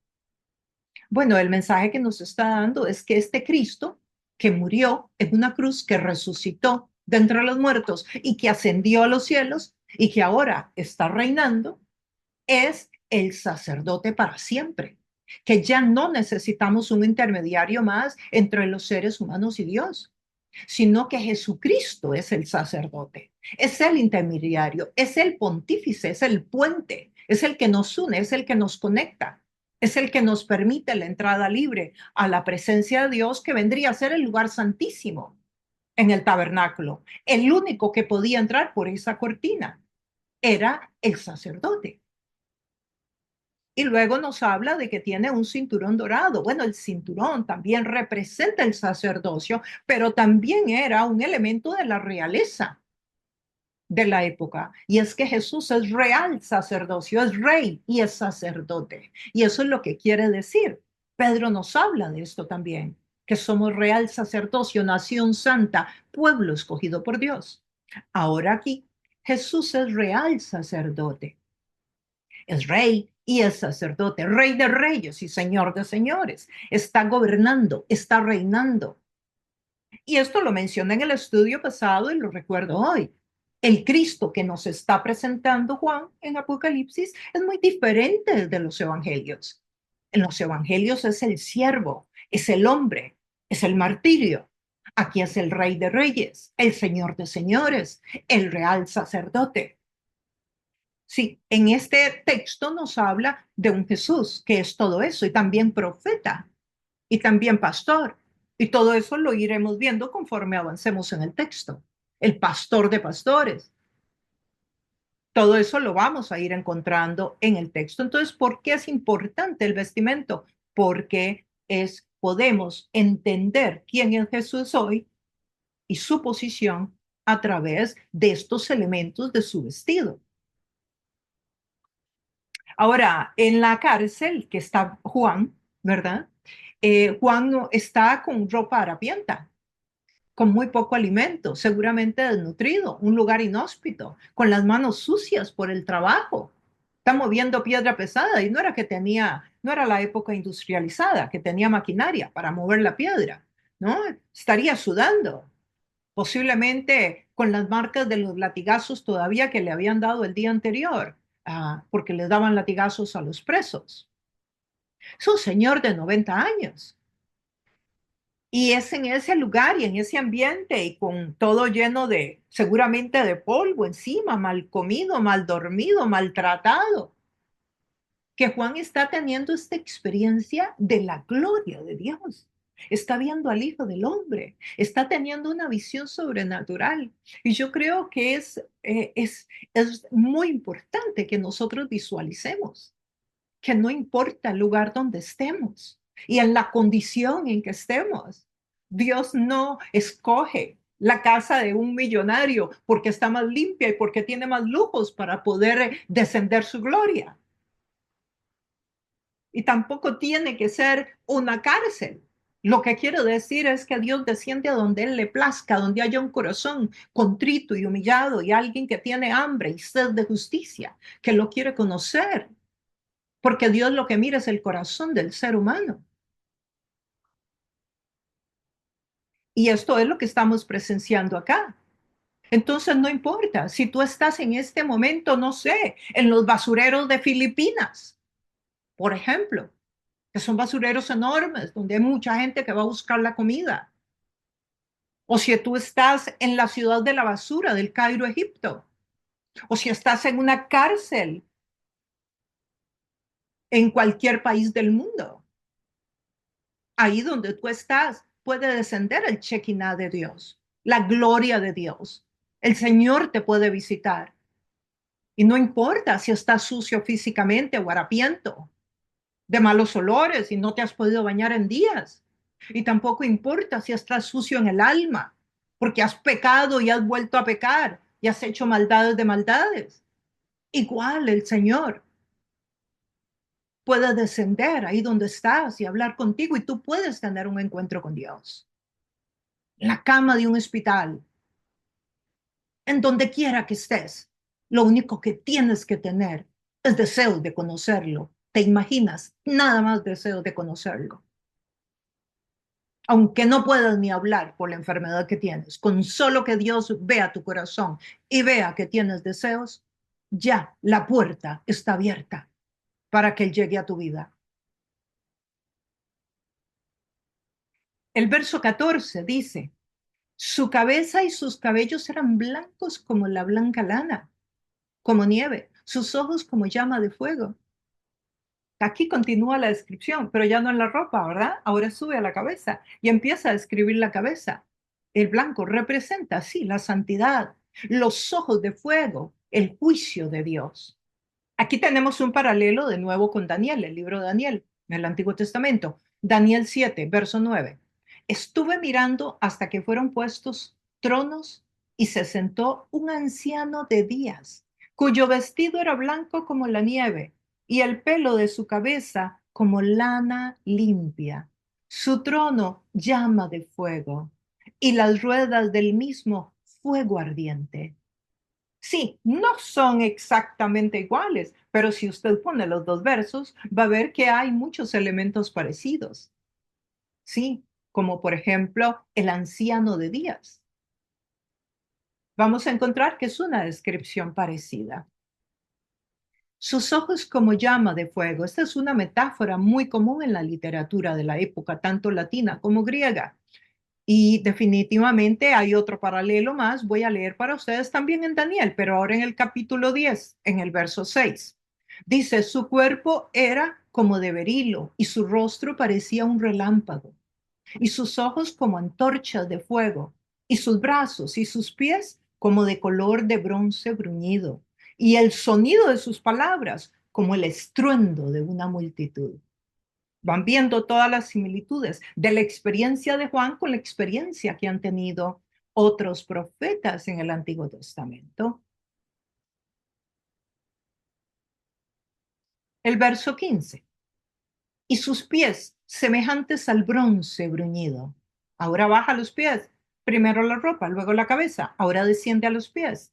Speaker 1: Bueno, el mensaje que nos está dando es que este Cristo que murió en una cruz, que resucitó de entre los muertos y que ascendió a los cielos y que ahora está reinando, es el sacerdote para siempre, que ya no necesitamos un intermediario más entre los seres humanos y Dios, sino que Jesucristo es el sacerdote, es el intermediario, es el pontífice, es el puente, es el que nos une, es el que nos conecta, es el que nos permite la entrada libre a la presencia de Dios, que vendría a ser el lugar santísimo en el tabernáculo. El único que podía entrar por esa cortina era el sacerdote. Y luego nos habla de que tiene un cinturón dorado. Bueno, el cinturón también representa el sacerdocio, pero también era un elemento de la realeza de la época. Y es que Jesús es real sacerdocio, es rey y es sacerdote. Y eso es lo que quiere decir. Pedro nos habla de esto también, que somos real sacerdocio, nación santa, pueblo escogido por Dios. Ahora aquí, Jesús es real sacerdote, es rey y es sacerdote, rey de reyes y señor de señores. Está gobernando, está reinando. Y esto lo mencioné en el estudio pasado y lo recuerdo hoy. El Cristo que nos está presentando Juan en Apocalipsis es muy diferente de los evangelios. En los evangelios es el siervo, es el hombre, es el martirio. Aquí es el rey de reyes, el señor de señores, el real sacerdote. Sí, en este texto nos habla de un Jesús que es todo eso y también profeta y también pastor. Y todo eso lo iremos viendo conforme avancemos en el texto. El pastor de pastores. Todo eso lo vamos a ir encontrando en el texto. Entonces, ¿por qué es importante el vestimento? Porque podemos entender quién es Jesús hoy y su posición a través de estos elementos de su vestido. Ahora, en la cárcel que está Juan, ¿verdad? Juan está con ropa harapienta, con muy poco alimento, seguramente desnutrido, un lugar inhóspito, con las manos sucias por el trabajo. Está moviendo piedra pesada y no era que tenía, no era la época industrializada, que tenía maquinaria para mover la piedra, ¿no? Estaría sudando, posiblemente con las marcas de los latigazos todavía que le habían dado el día anterior, porque les daban latigazos a los presos. Es un señor de 90 años. Y es en ese lugar y en ese ambiente y con todo lleno de, seguramente de polvo encima, mal comido, mal dormido, maltratado, que Juan está teniendo esta experiencia de la gloria de Dios. Está viendo al Hijo del Hombre, está teniendo una visión sobrenatural. Y yo creo que es muy importante que nosotros visualicemos que no importa el lugar donde estemos y en la condición en que estemos, Dios no escoge la casa de un millonario porque está más limpia y porque tiene más lujos para poder descender su gloria. Y tampoco tiene que ser una cárcel. Lo que quiero decir es que Dios desciende a donde Él le plazca, donde haya un corazón contrito y humillado y alguien que tiene hambre y sed de justicia, que lo quiere conocer, porque Dios lo que mira es el corazón del ser humano. Y esto es lo que estamos presenciando acá. Entonces no importa si tú estás en este momento, no sé, en los basureros de Filipinas, por ejemplo, que son basureros enormes, donde hay mucha gente que va a buscar la comida. O si tú estás en la ciudad de la basura del Cairo, Egipto. O si estás en una cárcel en cualquier país del mundo. Ahí donde tú estás puede descender el Shekinah de Dios, la gloria de Dios. El Señor te puede visitar. Y no importa si estás sucio físicamente o harapiento, de malos olores y no te has podido bañar en días. Y tampoco importa si estás sucio en el alma, porque has pecado y has vuelto a pecar y has hecho maldades de maldades. Igual el Señor puede descender ahí donde estás y hablar contigo y tú puedes tener un encuentro con Dios. en la cama de un hospital, en donde quiera que estés. Lo único que tienes que tener es deseo de conocerlo. ¿Te imaginas? Nada más deseo de conocerlo. Aunque no puedas ni hablar por la enfermedad que tienes, con solo que Dios vea tu corazón y vea que tienes deseos, ya la puerta está abierta para que Él llegue a tu vida. El verso 14 dice, su cabeza y sus cabellos eran blancos como la blanca lana, como nieve, sus ojos como llama de fuego. Aquí continúa la descripción, pero ya no en la ropa, ¿verdad? Ahora sube a la cabeza y empieza a describir la cabeza. El blanco representa, sí, la santidad, los ojos de fuego, el juicio de Dios. Aquí tenemos un paralelo de nuevo con Daniel, el libro de Daniel, en el Antiguo Testamento. Daniel 7, verso 9. Estuve mirando hasta que fueron puestos tronos y se sentó un anciano de días, cuyo vestido era blanco como la nieve y el pelo de su cabeza como lana limpia. Su trono llama de fuego y las ruedas del mismo fuego ardiente. Sí, no son exactamente iguales, pero si usted pone los dos versos, va a ver que hay muchos elementos parecidos. Sí, como por ejemplo el anciano de días. Vamos a encontrar que es una descripción parecida. Sus ojos como llama de fuego. Esta es una metáfora muy común en la literatura de la época, tanto latina como griega. Y definitivamente hay otro paralelo más. Voy a leer para ustedes también en Daniel, pero ahora en el capítulo 10, en el verso 6. Dice, su cuerpo era como de berilo y su rostro parecía un relámpago y sus ojos como antorchas de fuego y sus brazos y sus pies como de color de bronce bruñido y el sonido de sus palabras como el estruendo de una multitud. Van viendo todas las similitudes de la experiencia de Juan con la experiencia que han tenido otros profetas en el Antiguo Testamento. El verso 15. Y sus pies semejantes al bronce bruñido. Ahora baja los pies, primero la ropa, luego la cabeza, ahora desciende a los pies.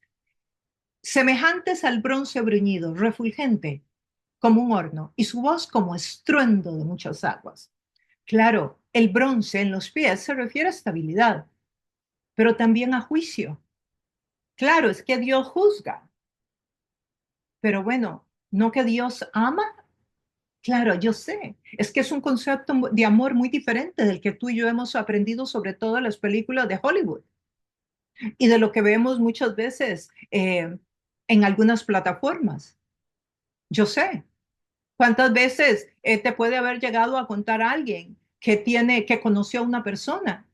Speaker 1: Semejantes al bronce bruñido, refulgente, como un horno, y su voz como estruendo de muchas aguas. Claro, el bronce en los pies se refiere a estabilidad, pero también a juicio. Claro, es que Dios juzga, pero bueno, ¿no que Dios ama? Claro, yo sé. Es que es un concepto de amor muy diferente del que tú y yo hemos aprendido sobre todo en las películas de Hollywood y de lo que vemos muchas veces en algunas plataformas. Yo sé. ¿Cuántas veces te puede haber llegado a contar alguien que conoció a una persona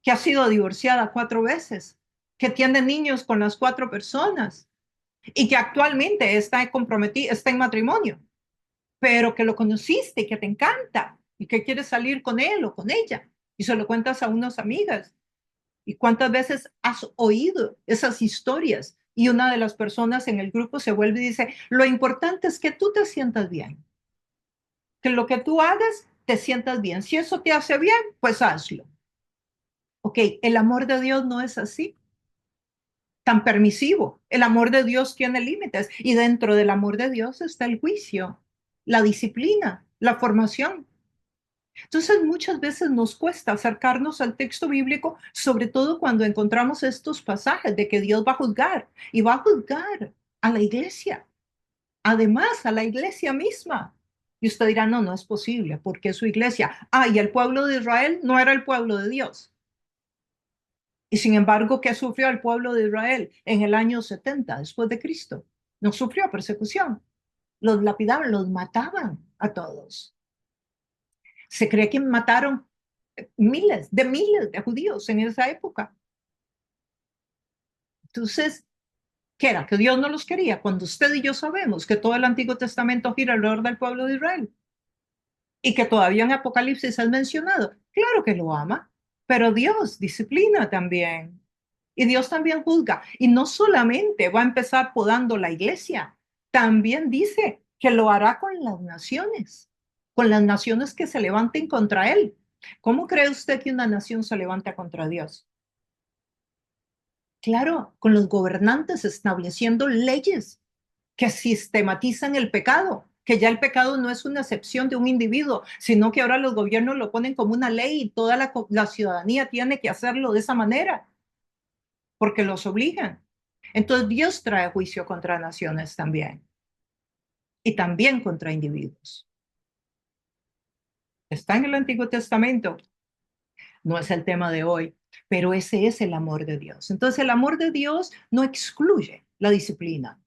Speaker 1: que ha sido divorciada 4 veces, que tiene niños con las 4 personas y que actualmente está comprometida, está en matrimonio, pero que lo conociste y que te encanta y que quieres salir con él o con ella y se lo cuentas a unas amigas? ¿Y cuántas veces has oído esas historias? Y una de las personas en el grupo se vuelve y dice, lo importante es que tú te sientas bien, que lo que tú hagas te sientas bien. Si eso te hace bien, pues hazlo. Ok, el amor de Dios no es así, tan permisivo. El amor de Dios tiene límites y dentro del amor de Dios está el juicio, la disciplina, la formación. Entonces muchas veces nos cuesta acercarnos al texto bíblico, sobre todo cuando encontramos estos pasajes de que Dios va a juzgar y va a juzgar a la iglesia, además a la iglesia misma. Y usted dirá, no, no es posible, porque es su iglesia. Ah, y el pueblo de Israel no era el pueblo de Dios. Y sin embargo, ¿qué sufrió el pueblo de Israel en el año 70 después de Cristo? No sufrió persecución. Los lapidaban, los mataban a todos. Se cree que mataron miles de judíos en esa época. Entonces, ¿qué era? Que Dios no los quería, cuando usted y yo sabemos que todo el Antiguo Testamento gira alrededor del pueblo de Israel y que todavía en Apocalipsis es mencionado. Claro que lo ama, pero Dios disciplina también. Y Dios también juzga. Y no solamente va a empezar podando la iglesia, también dice que lo hará con las naciones que se levanten contra él. ¿Cómo cree usted que una nación se levanta contra Dios? Claro, con los gobernantes estableciendo leyes que sistematizan el pecado, que ya el pecado no es una excepción de un individuo, sino que ahora los gobiernos lo ponen como una ley y toda la ciudadanía tiene que hacerlo de esa manera, porque los obligan. Entonces Dios trae juicio contra naciones también y también contra individuos. Está en el Antiguo Testamento, no es el tema de hoy, pero ese es el amor de Dios. Entonces el amor de Dios no excluye la disciplina.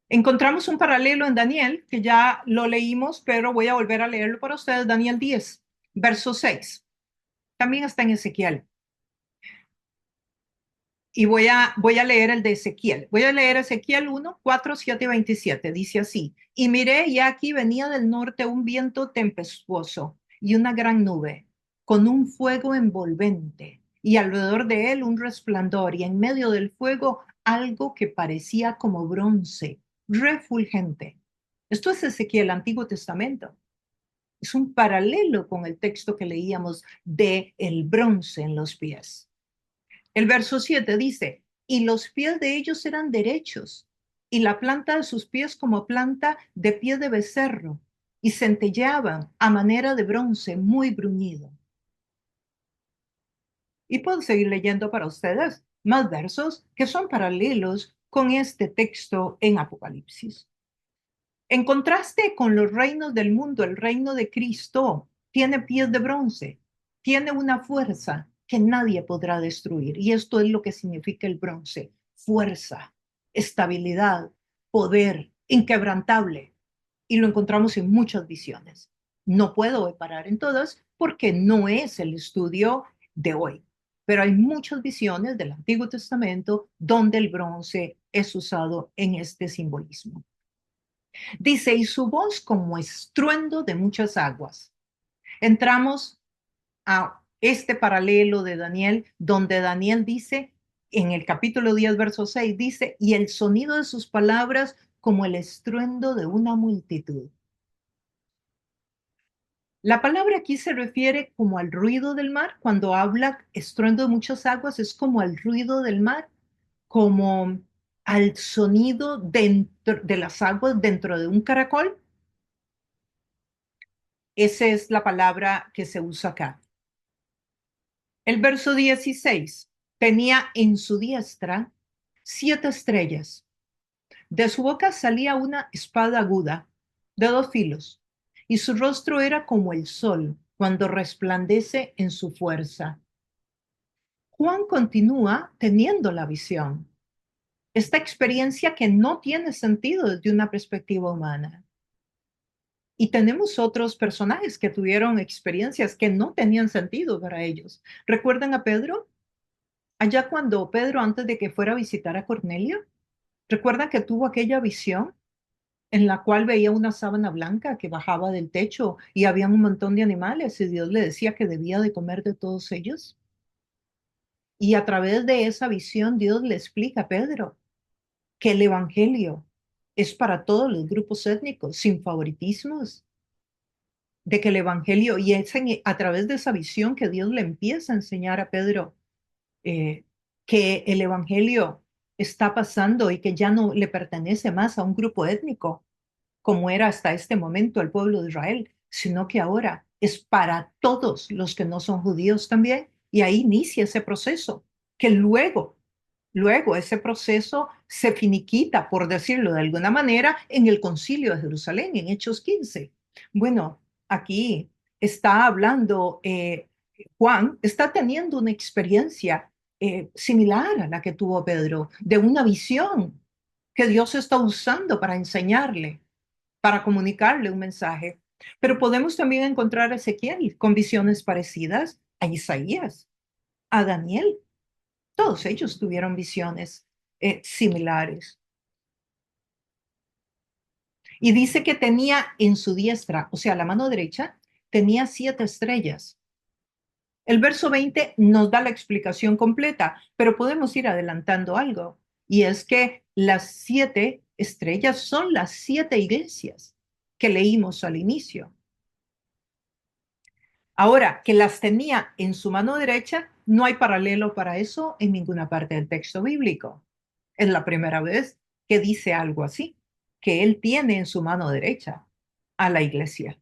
Speaker 1: Encontramos un paralelo en Daniel, que ya lo leímos, pero voy a volver a leerlo para ustedes. Daniel 10, verso 6. También está en Ezequiel. Y voy a leer el de Ezequiel. Voy a leer Ezequiel 1, 4, 7 y 27. Dice así: y miré, y aquí venía del norte un viento tempestuoso y una gran nube, con un fuego envolvente, y alrededor de él un resplandor, y en medio del fuego algo que parecía como bronce, refulgente. Esto es Ezequiel, Antiguo Testamento. Es un paralelo con el texto que leíamos de el bronce en los pies. El verso 7 dice, y los pies de ellos eran derechos, y la planta de sus pies como planta de pie de becerro, y centelleaban a manera de bronce muy bruñido. Y puedo seguir leyendo para ustedes más versos que son paralelos con este texto en Apocalipsis. En contraste con los reinos del mundo, el reino de Cristo tiene pies de bronce, tiene una fuerza que nadie podrá destruir. Y esto es lo que significa el bronce: fuerza, estabilidad, poder, inquebrantable. Y lo encontramos en muchas visiones. No puedo parar en todas porque no es el estudio de hoy, pero hay muchas visiones del Antiguo Testamento donde el bronce es usado en este simbolismo. Dice, y su voz como estruendo de muchas aguas. Entramos a este paralelo de Daniel, donde Daniel dice, en el capítulo 10, verso 6, dice, y el sonido de sus palabras como el estruendo de una multitud. La palabra aquí se refiere como al ruido del mar. Cuando habla estruendo de muchas aguas, es como al ruido del mar, como al sonido dentro de las aguas dentro de un caracol. Esa es la palabra que se usa acá. El verso 16 tenía en su diestra 7 estrellas. De su boca salía una espada aguda de 2 filos, y su rostro era como el sol cuando resplandece en su fuerza. Juan continúa teniendo la visión, esta experiencia que no tiene sentido desde una perspectiva humana. Y tenemos otros personajes que tuvieron experiencias que no tenían sentido para ellos. ¿Recuerdan a Pedro? Allá cuando Pedro, antes de que fuera a visitar a Cornelio, ¿recuerdan que tuvo aquella visión en la cual veía una sábana blanca que bajaba del techo y había un montón de animales y Dios le decía que debía de comer de todos ellos? Y a través de esa visión Dios le explica a Pedro que el evangelio es para todos los grupos étnicos, sin favoritismos, de que el evangelio, y es a través de esa visión que Dios le empieza a enseñar a Pedro eh, que el evangelio está pasando y que ya no le pertenece más a un grupo étnico, como era hasta este momento el pueblo de Israel, sino que ahora es para todos los que no son judíos también, y ahí inicia ese proceso, que luego ese proceso se finiquita, por decirlo de alguna manera, en el Concilio de Jerusalén, en Hechos 15. Bueno, aquí está hablando, Juan está teniendo una experiencia similar a la que tuvo Pedro, de una visión que Dios está usando para enseñarle, para comunicarle un mensaje. Pero podemos también encontrar a Ezequiel con visiones parecidas, a Isaías, a Daniel. Todos ellos tuvieron visiones similares. Y dice que tenía en su diestra, o sea, la mano derecha, tenía 7 estrellas. El verso 20 nos da la explicación completa, pero podemos ir adelantando algo. Y es que las 7 estrellas son las 7 iglesias. que leímos al inicio. Ahora, que las tenía en su mano derecha, no hay paralelo para eso en ninguna parte del texto bíblico. Es la primera vez que dice algo así, que él tiene en su mano derecha a la iglesia.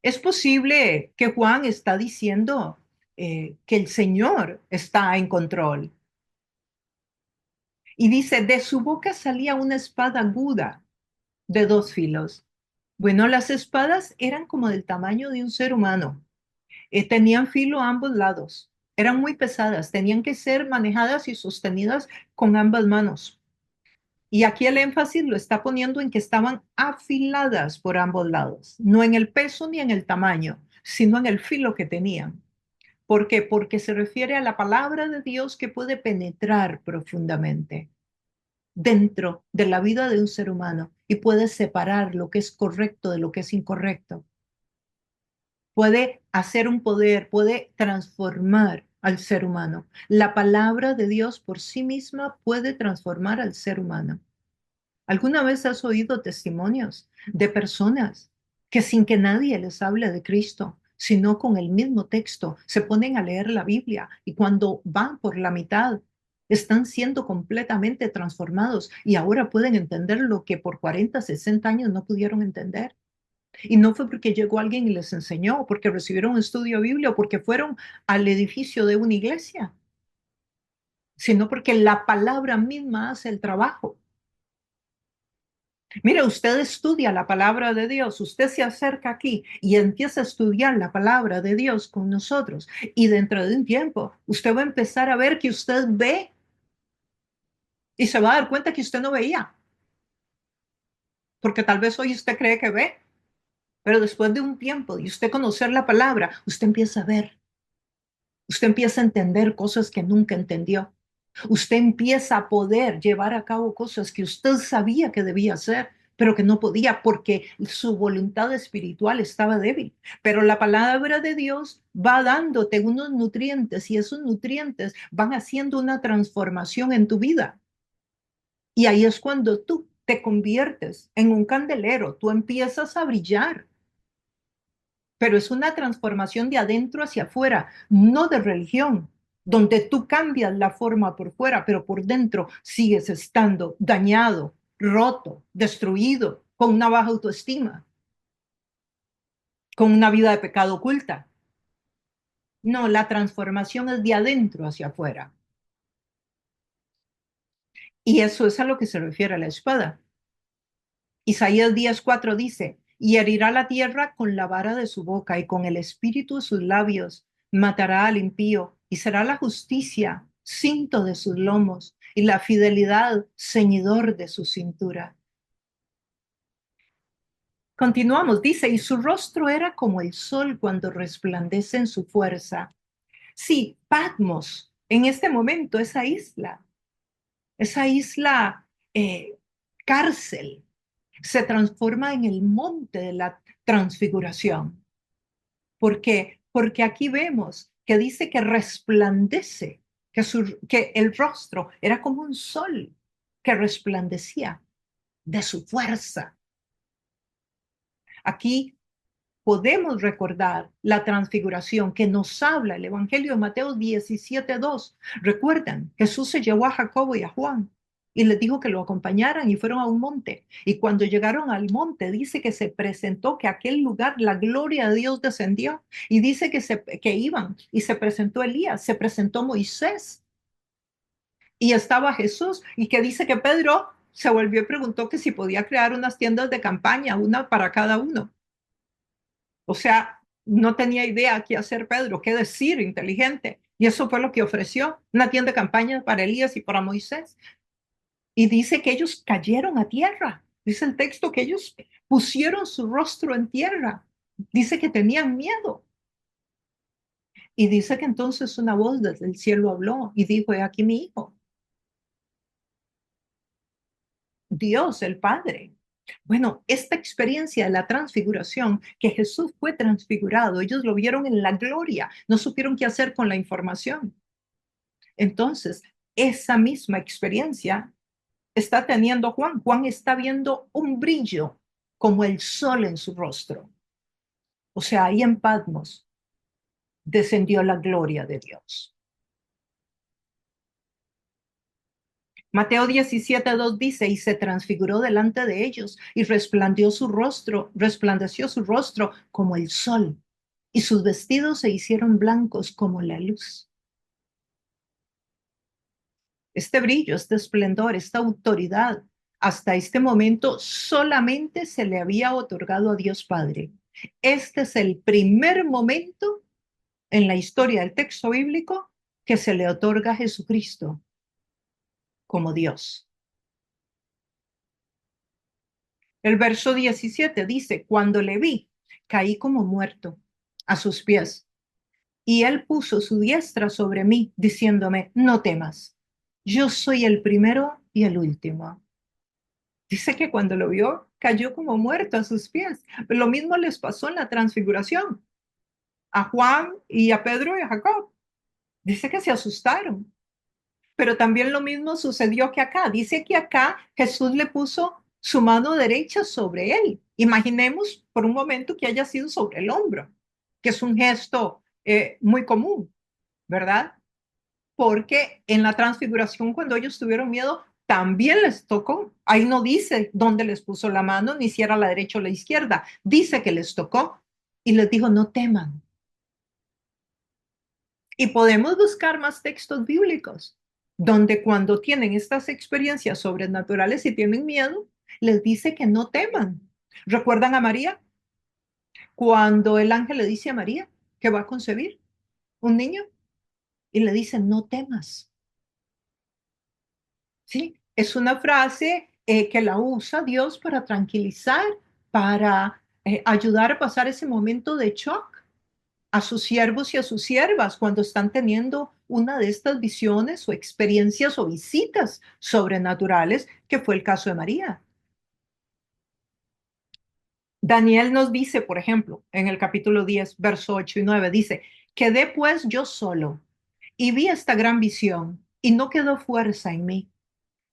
Speaker 1: Es posible que Juan está diciendo que el Señor está en control. Y dice, de su boca salía una espada aguda de 2 filos. Bueno, las espadas eran como del tamaño de un ser humano. Tenían filo a ambos lados. Eran muy pesadas. Tenían que ser manejadas y sostenidas con ambas manos. Y aquí el énfasis lo está poniendo en que estaban afiladas por ambos lados. No en el peso ni en el tamaño, sino en el filo que tenían. ¿Por qué? Porque se refiere a la palabra de Dios que puede penetrar profundamente dentro de la vida de un ser humano y puede separar lo que es correcto de lo que es incorrecto. Puede hacer un poder, puede transformar al ser humano. La palabra de Dios por sí misma puede transformar al ser humano. ¿Alguna vez has oído testimonios de personas que sin que nadie les hable de Cristo, sino con el mismo texto, se ponen a leer la Biblia y cuando van por la mitad, están siendo completamente transformados y ahora pueden entender lo que por 40, 60 años no pudieron entender? Y no fue porque llegó alguien y les enseñó, porque recibieron un estudio bíblico, porque fueron al edificio de una iglesia, sino porque la palabra misma hace el trabajo. Mire, usted estudia la palabra de Dios, usted se acerca aquí y empieza a estudiar la palabra de Dios con nosotros. Y dentro de un tiempo, usted va a empezar a ver que usted ve y se va a dar cuenta que usted no veía, porque tal vez hoy usted cree que ve, pero después de un tiempo y usted conocer la palabra, usted empieza a ver, usted empieza a entender cosas que nunca entendió. Usted empieza a poder llevar a cabo cosas que usted sabía que debía hacer, pero que no podía porque su voluntad espiritual estaba débil. Pero la palabra de Dios va dándote unos nutrientes y esos nutrientes van haciendo una transformación en tu vida. Y ahí es cuando tú te conviertes en un candelero, tú empiezas a brillar, pero es una transformación de adentro hacia afuera, no de religión, donde tú cambias la forma por fuera, pero por dentro sigues estando dañado, roto, destruido, con una baja autoestima, con una vida de pecado oculta. No, la transformación es de adentro hacia afuera. Y eso es a lo que se refiere a la espada. Isaías 10:4 dice, y herirá la tierra con la vara de su boca y con el espíritu de sus labios, matará al impío y será la justicia cinto de sus lomos y la fidelidad ceñidor de su cintura. Continuamos, dice, y su rostro era como el sol cuando resplandece en su fuerza. Sí, Patmos, en este momento, esa isla cárcel, se transforma en el monte de la transfiguración. ¿Por qué? Porque aquí vemos que dice que resplandece, que el rostro era como un sol que resplandecía de su fuerza. Aquí podemos recordar la transfiguración que nos habla el Evangelio de Mateo 17:2. Recuerdan, Jesús se llevó a Jacobo y a Juan y les dijo que lo acompañaran y fueron a un monte. Y cuando llegaron al monte, dice que se presentó, que aquel lugar, la gloria de Dios descendió. Y dice que iban y se presentó Elías, se presentó Moisés y estaba Jesús. Y que dice que Pedro se volvió y preguntó que si podía crear unas tiendas de campaña, una para cada uno. O sea, no tenía idea qué hacer Pedro, qué decir inteligente. Y eso fue lo que ofreció, una tienda de campaña para Elías y para Moisés. Y dice que ellos cayeron a tierra. Dice el texto que ellos pusieron su rostro en tierra. Dice que tenían miedo. Y dice que entonces una voz desde el cielo habló y dijo, he aquí mi hijo. Dios, el Padre. Bueno, esta experiencia de la transfiguración, que Jesús fue transfigurado, ellos lo vieron en la gloria, no supieron qué hacer con la información. Entonces, esa misma experiencia está teniendo Juan? Juan está viendo un brillo como el sol en su rostro. O sea, ahí en Patmos descendió la gloria de Dios. Mateo 17:2 dice, y se transfiguró delante de ellos y resplandeció su rostro como el sol, y sus vestidos se hicieron blancos como la luz. Este brillo, este esplendor, esta autoridad, hasta este momento solamente se le había otorgado a Dios Padre. Este es el primer momento en la historia del texto bíblico que se le otorga a Jesucristo como Dios. El verso 17 dice, cuando le vi, caí como muerto a sus pies, y él puso su diestra sobre mí, diciéndome, no temas, yo soy el primero y el último. Dice que cuando lo vio, cayó como muerto a sus pies. Lo mismo les pasó en la transfiguración a Juan y a Pedro y a Jacob. Dice que se asustaron. Pero también lo mismo sucedió que acá. Dice que acá Jesús le puso su mano derecha sobre él. Imaginemos por un momento que haya sido sobre el hombro, que es un gesto muy común, ¿verdad? Porque en la transfiguración, cuando ellos tuvieron miedo, también les tocó. Ahí no dice dónde les puso la mano, ni si era la derecha o la izquierda. Dice que les tocó y les dijo, no teman. Y podemos buscar más textos bíblicos donde cuando tienen estas experiencias sobrenaturales y tienen miedo, les dice que no teman. ¿Recuerdan a María? Cuando el ángel le dice a María que va a concebir un niño y le dice, no temas. ¿Sí? Es una frase que la usa Dios para tranquilizar, para ayudar a pasar ese momento de shock a sus siervos y a sus siervas cuando están teniendo una de estas visiones o experiencias o visitas sobrenaturales, que fue el caso de María. Daniel nos dice, por ejemplo, en el capítulo 10, verso 8 y 9, dice, quedé pues yo solo y vi esta gran visión y no quedó fuerza en mí.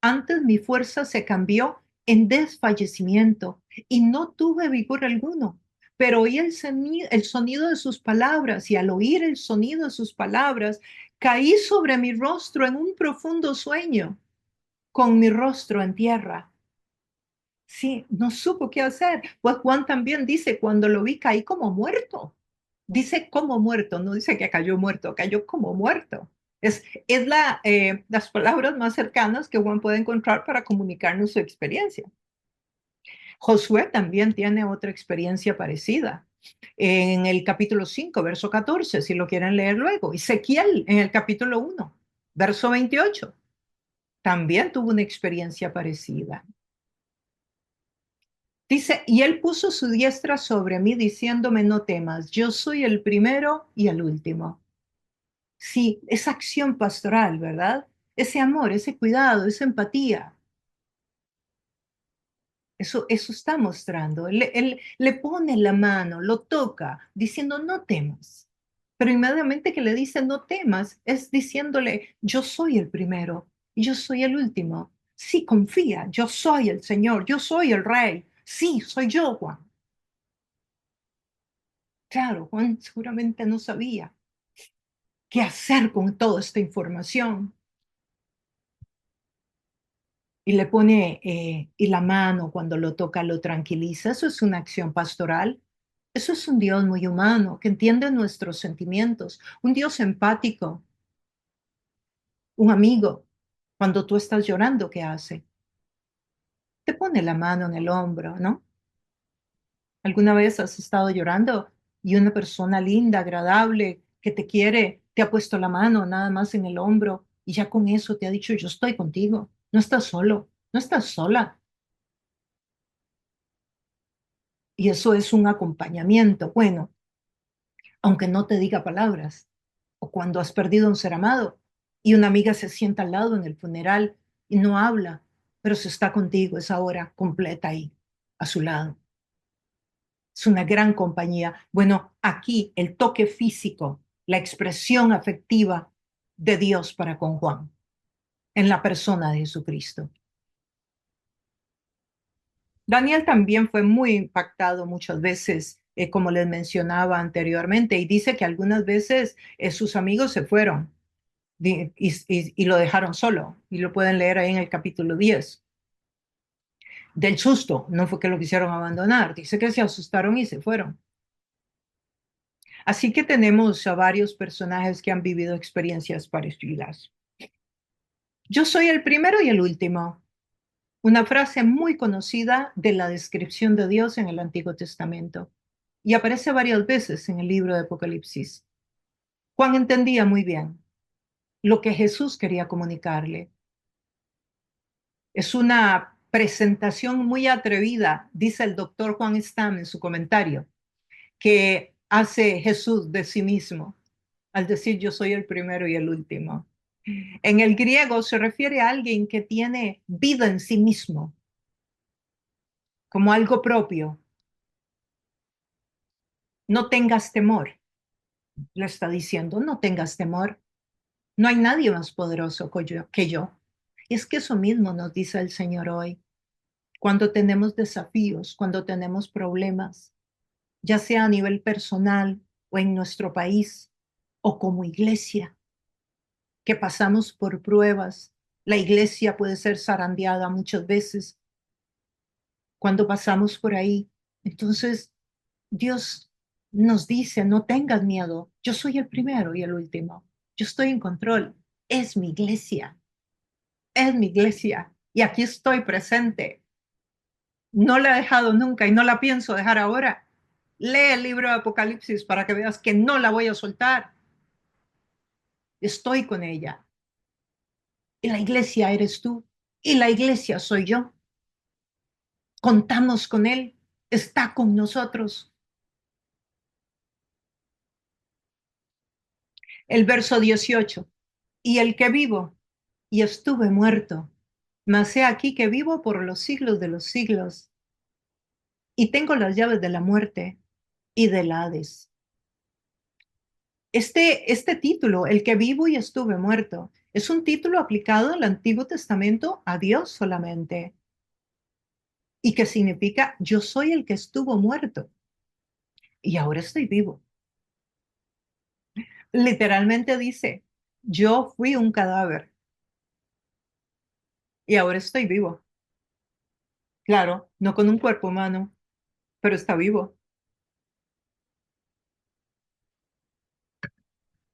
Speaker 1: Antes mi fuerza se cambió en desfallecimiento y no tuve vigor alguno, pero oí el sonido de sus palabras y al oír el sonido de sus palabras, caí sobre mi rostro en un profundo sueño, con mi rostro en tierra. Sí, no supo qué hacer. Pues Juan también dice, cuando lo vi caí como muerto. Dice como muerto, no dice que cayó muerto, cayó como muerto. Es las palabras más cercanas que Juan puede encontrar para comunicarnos su experiencia. Josué también tiene otra experiencia parecida. En el capítulo 5, verso 14, si lo quieren leer luego. Ezequiel en el capítulo 1, verso 28, también tuvo una experiencia parecida. Dice, y él puso su diestra sobre mí diciéndome, no temas, yo soy el primero y el último. Sí, esa acción pastoral, ¿verdad? Ese amor, ese cuidado, esa empatía. Eso está mostrando. Él le pone la mano, lo toca, diciendo, no temas. Pero inmediatamente que le dice, no temas, es diciéndole, yo soy el primero y yo soy el último. Sí, confía, yo soy el Señor, yo soy el Rey. Sí, soy yo, Juan. Claro, Juan seguramente no sabía qué hacer con toda esta información. Y le pone, y la mano cuando lo toca lo tranquiliza. Eso es una acción pastoral. Eso es un Dios muy humano, que entiende nuestros sentimientos, un Dios empático, un amigo. Cuando tú estás llorando, ¿qué hace? Te pone la mano en el hombro, ¿no? ¿Alguna vez has estado llorando y una persona linda, agradable, que te quiere, te ha puesto la mano nada más en el hombro y ya con eso te ha dicho, yo estoy contigo, no estás solo, no estás sola? Y eso es un acompañamiento. Bueno, aunque no te diga palabras, o cuando has perdido a un ser amado y una amiga se sienta al lado en el funeral y no habla, pero se está contigo esa hora completa ahí, a su lado. Es una gran compañía. Bueno, aquí el toque físico, la expresión afectiva de Dios para con Juan, en la persona de Jesucristo. Daniel también fue muy impactado muchas veces, como les mencionaba anteriormente, y dice que algunas veces sus amigos se fueron y lo dejaron solo, y lo pueden leer ahí en el capítulo 10. Del susto, no fue que lo quisieron abandonar, dice que se asustaron y se fueron. Así que tenemos a varios personajes que han vivido experiencias parecidas. Yo soy el primero y el último. Una frase muy conocida de la descripción de Dios en el Antiguo Testamento y aparece varias veces en el libro de Apocalipsis. Juan entendía muy bien lo que Jesús quería comunicarle. Es una presentación muy atrevida, dice el doctor Juan Stam en su comentario, que hace Jesús de sí mismo al decir yo soy el primero y el último. En el griego se refiere a alguien que tiene vida en sí mismo, como algo propio. No tengas temor, le está diciendo, no tengas temor. No hay nadie más poderoso que yo. Y es que eso mismo nos dice el Señor hoy. Cuando tenemos desafíos, cuando tenemos problemas, ya sea a nivel personal o en nuestro país o como iglesia, que pasamos por pruebas. La iglesia puede ser zarandeada muchas veces cuando pasamos por ahí. Entonces, Dios nos dice, no tengas miedo, yo soy el primero y el último, yo estoy en control, es mi iglesia, es mi iglesia y aquí estoy presente. No la he dejado nunca y no la pienso dejar ahora. Lee el libro de Apocalipsis para que veas que no la voy a soltar. Estoy con ella. Y la iglesia eres tú y la iglesia soy yo. Contamos con él, está con nosotros. El verso 18. Y el que vivo y estuve muerto, mas he aquí que vivo por los siglos de los siglos y tengo las llaves de la muerte y del Hades. Este título, el que vivo y estuve muerto, es un título aplicado en el Antiguo Testamento a Dios solamente y que significa yo soy el que estuvo muerto y ahora estoy vivo. Literalmente dice, yo fui un cadáver y ahora estoy vivo. Claro, no con un cuerpo humano, pero está vivo.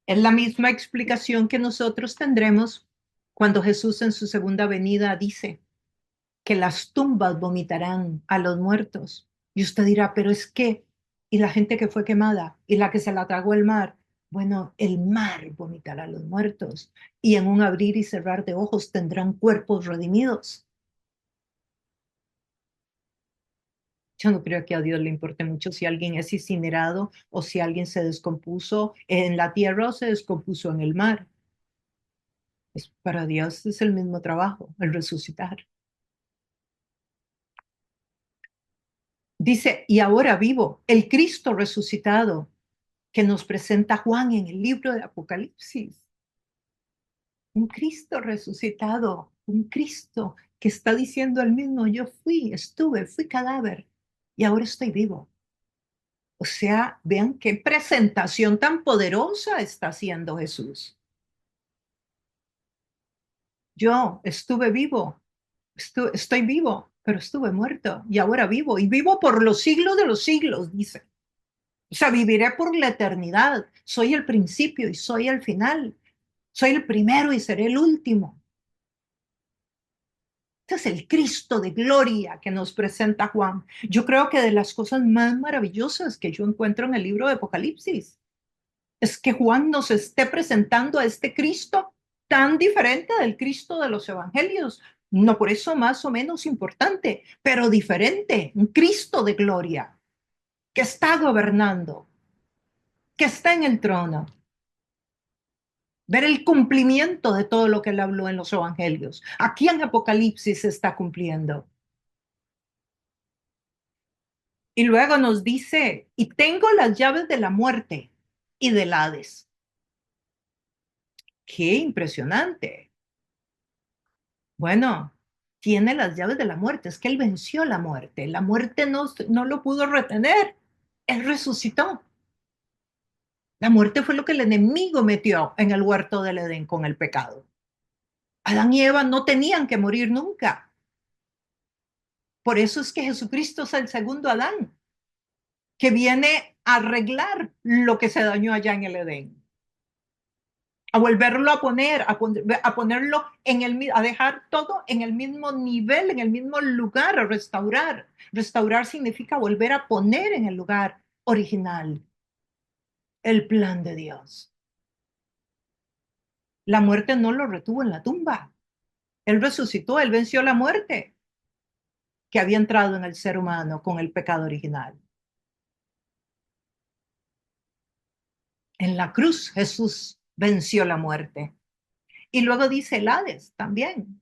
Speaker 1: Es la misma explicación que nosotros tendremos cuando Jesús en su segunda venida dice que las tumbas vomitarán a los muertos. Y usted dirá, pero es que, ¿y la gente que fue quemada? ¿Y la que se la tragó el mar? Bueno, el mar vomitará a los muertos y en un abrir y cerrar de ojos tendrán cuerpos redimidos. Yo no creo que a Dios le importe mucho si alguien es incinerado o si alguien se descompuso en la tierra o se descompuso en el mar. Para Dios es el mismo trabajo, el resucitar. Dice, y ahora vivo, el Cristo resucitado que nos presenta Juan en el libro de Apocalipsis. Un Cristo resucitado, un Cristo que está diciendo el mismo, yo fui cadáver y ahora estoy vivo. O sea, vean qué presentación tan poderosa está haciendo Jesús. Yo estuve vivo, estoy vivo, pero estuve muerto y ahora vivo y vivo por los siglos de los siglos, dice. O sea, viviré por la eternidad. Soy el principio y soy el final. Soy el primero y seré el último. Este es el Cristo de gloria que nos presenta Juan. Yo creo que de las cosas más maravillosas que yo encuentro en el libro de Apocalipsis es que Juan nos esté presentando a este Cristo tan diferente del Cristo de los evangelios. No por eso más o menos importante, pero diferente. Un Cristo de gloria que está gobernando, que está en el trono. Ver el cumplimiento de todo lo que él habló en los evangelios. Aquí en Apocalipsis se está cumpliendo. Y luego nos dice, y tengo las llaves de la muerte y del Hades. Qué impresionante. Bueno, tiene las llaves de la muerte. Es que él venció la muerte. La muerte no lo pudo retener. Él resucitó. La muerte fue lo que el enemigo metió en el huerto del Edén con el pecado. Adán y Eva no tenían que morir nunca. Por eso es que Jesucristo es el segundo Adán, que viene a arreglar lo que se dañó allá en el Edén, a volverlo a ponerlo a dejar todo en el mismo nivel, en el mismo lugar, a restaurar. Restaurar significa volver a poner en el lugar original el plan de Dios. La muerte no lo retuvo en la tumba. Él resucitó, él venció la muerte que había entrado en el ser humano con el pecado original. En la cruz Jesús venció la muerte. Y luego dice el Hades también.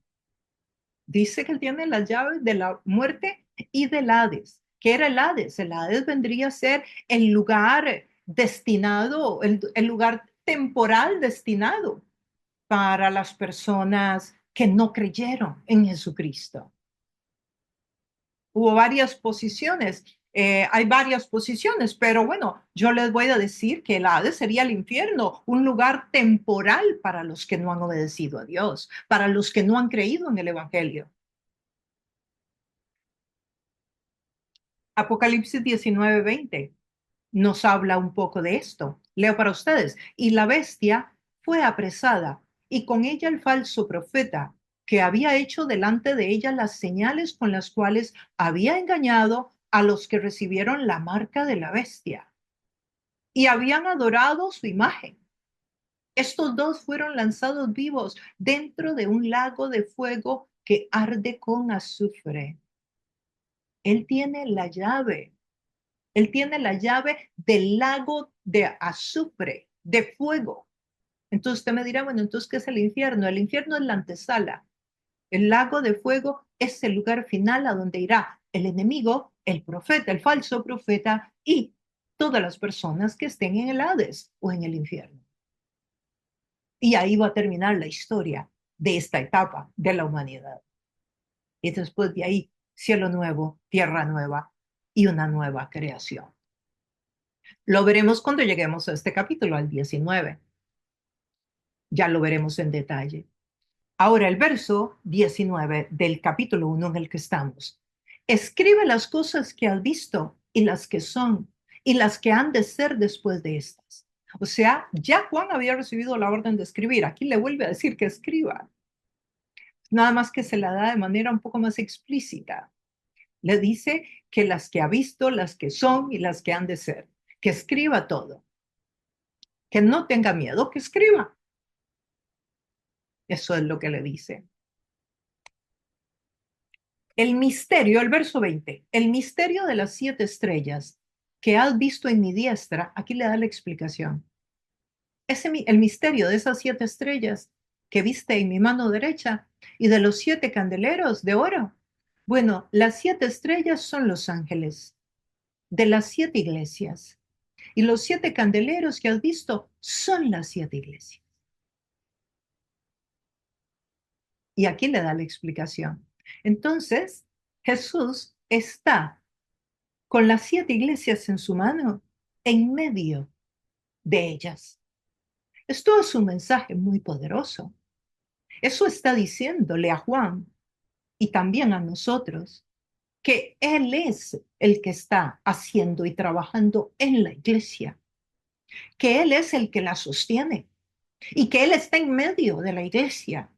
Speaker 1: Dice que él tiene las llaves de la muerte y del Hades. ¿Qué era el Hades? El Hades vendría a ser el lugar destinado, el lugar temporal destinado para las personas que no creyeron en Jesucristo. Hubo varias posiciones, hay varias posiciones, pero bueno, yo les voy a decir que el Hades sería el infierno, un lugar temporal para los que no han obedecido a Dios, para los que no han creído en el Evangelio. Apocalipsis 19:20 nos habla un poco de esto. Leo para ustedes. Y la bestia fue apresada, y con ella el falso profeta, que había hecho delante de ella las señales con las cuales había engañado a los que recibieron la marca de la bestia y habían adorado su imagen. Estos dos fueron lanzados vivos dentro de un lago de fuego que arde con azufre. Él tiene la llave. Él tiene la llave del lago de azufre, de fuego. Entonces usted me dirá, bueno, entonces, ¿qué es el infierno? El infierno es la antesala. El lago de fuego es el lugar final a donde irá el enemigo, el profeta, el falso profeta y todas las personas que estén en el Hades o en el infierno. Y ahí va a terminar la historia de esta etapa de la humanidad. Y después de ahí, cielo nuevo, tierra nueva y una nueva creación. Lo veremos cuando lleguemos a este capítulo, al 19. Ya lo veremos en detalle. Ahora el verso 19 del capítulo 1 en el que estamos. Escribe las cosas que has visto y las que son y las que han de ser después de estas. O sea, ya Juan había recibido la orden de escribir. Aquí le vuelve a decir que escriba. Nada más que se la da de manera un poco más explícita. Le dice que las que ha visto, las que son y las que han de ser. Que escriba todo. Que no tenga miedo, que escriba. Eso es lo que le dice. El misterio, el verso 20, el misterio de las 7 estrellas que has visto en mi diestra, aquí le da la explicación. El misterio de esas 7 estrellas que viste en mi mano derecha y de los 7 candeleros de oro. Bueno, las 7 estrellas son los ángeles de las 7 iglesias y los 7 candeleros que has visto son las 7 iglesias. Y aquí le da la explicación. Entonces, Jesús está con las 7 iglesias en su mano, en medio de ellas. Esto es un mensaje muy poderoso. Eso está diciéndole a Juan y también a nosotros que Él es el que está haciendo y trabajando en la iglesia, que Él es el que la sostiene y que Él está en medio de la iglesia.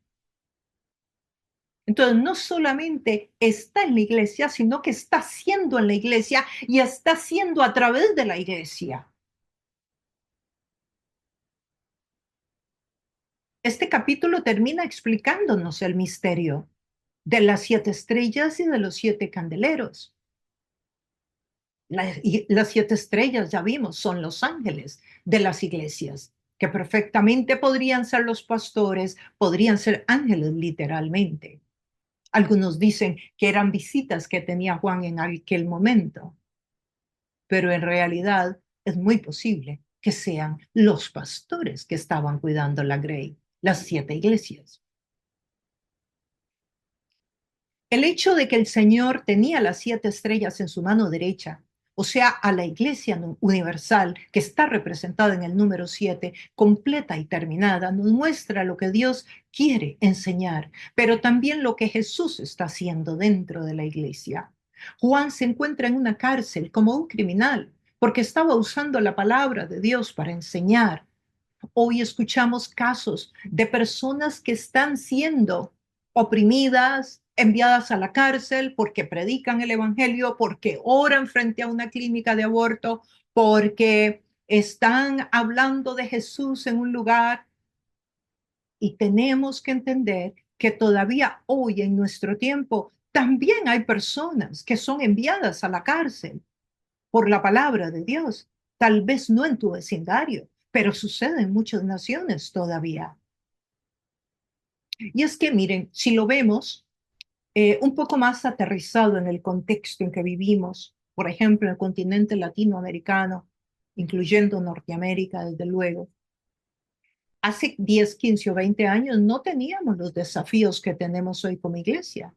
Speaker 1: Entonces, no solamente está en la iglesia, sino que está haciendo en la iglesia y está haciendo a través de la iglesia. Este capítulo termina explicándonos el misterio de las 7 estrellas y de los 7 candeleros. Las 7 estrellas, ya vimos, son los ángeles de las iglesias, que perfectamente podrían ser los pastores, podrían ser ángeles literalmente. Algunos dicen que eran visitas que tenía Juan en aquel momento, pero en realidad es muy posible que sean los pastores que estaban cuidando la grey, las 7 iglesias. El hecho de que el Señor tenía las 7 estrellas en su mano derecha, o sea, a la iglesia universal, que está representada en el número 7, completa y terminada, nos muestra lo que Dios quiere enseñar, pero también lo que Jesús está haciendo dentro de la iglesia. Juan se encuentra en una cárcel como un criminal, porque estaba usando la palabra de Dios para enseñar. Hoy escuchamos casos de personas que están siendo oprimidas, enviadas a la cárcel porque predican el evangelio, porque oran frente a una clínica de aborto, porque están hablando de Jesús en un lugar. Y tenemos que entender que todavía hoy en nuestro tiempo también hay personas que son enviadas a la cárcel por la palabra de Dios. Tal vez no en tu vecindario, pero sucede en muchas naciones todavía. Y es que, miren, si lo vemos un poco más aterrizado en el contexto en que vivimos, por ejemplo, en el continente latinoamericano, incluyendo Norteamérica, desde luego, hace 10, 15 o 20 años no teníamos los desafíos que tenemos hoy como iglesia.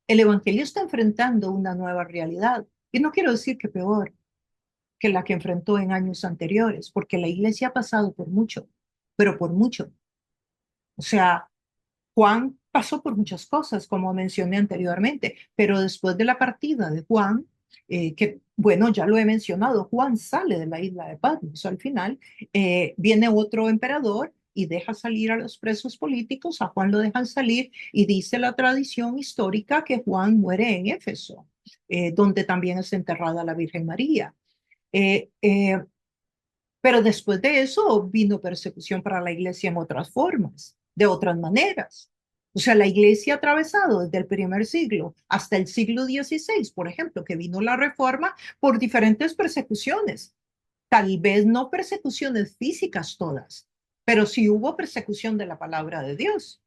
Speaker 1: El Evangelio está enfrentando una nueva realidad. Y no quiero decir que peor que la que enfrentó en años anteriores, porque la iglesia ha pasado por mucho, pero por mucho. O sea, Juan pasó por muchas cosas, como mencioné anteriormente, pero después de la partida de Juan, que bueno, ya lo he mencionado, Juan sale de la isla de Patmos. Al final viene otro emperador y deja salir a los presos políticos, a Juan lo dejan salir y dice la tradición histórica que Juan muere en Éfeso, donde también es enterrada la Virgen María. Eh, eh, pero después de eso vino persecución para la iglesia en otras formas, de otras maneras. O sea, la iglesia ha atravesado desde el primer siglo hasta el siglo XVI, por ejemplo, que vino la reforma por diferentes persecuciones. Tal vez no persecuciones físicas todas, pero sí hubo persecución de la palabra de Dios.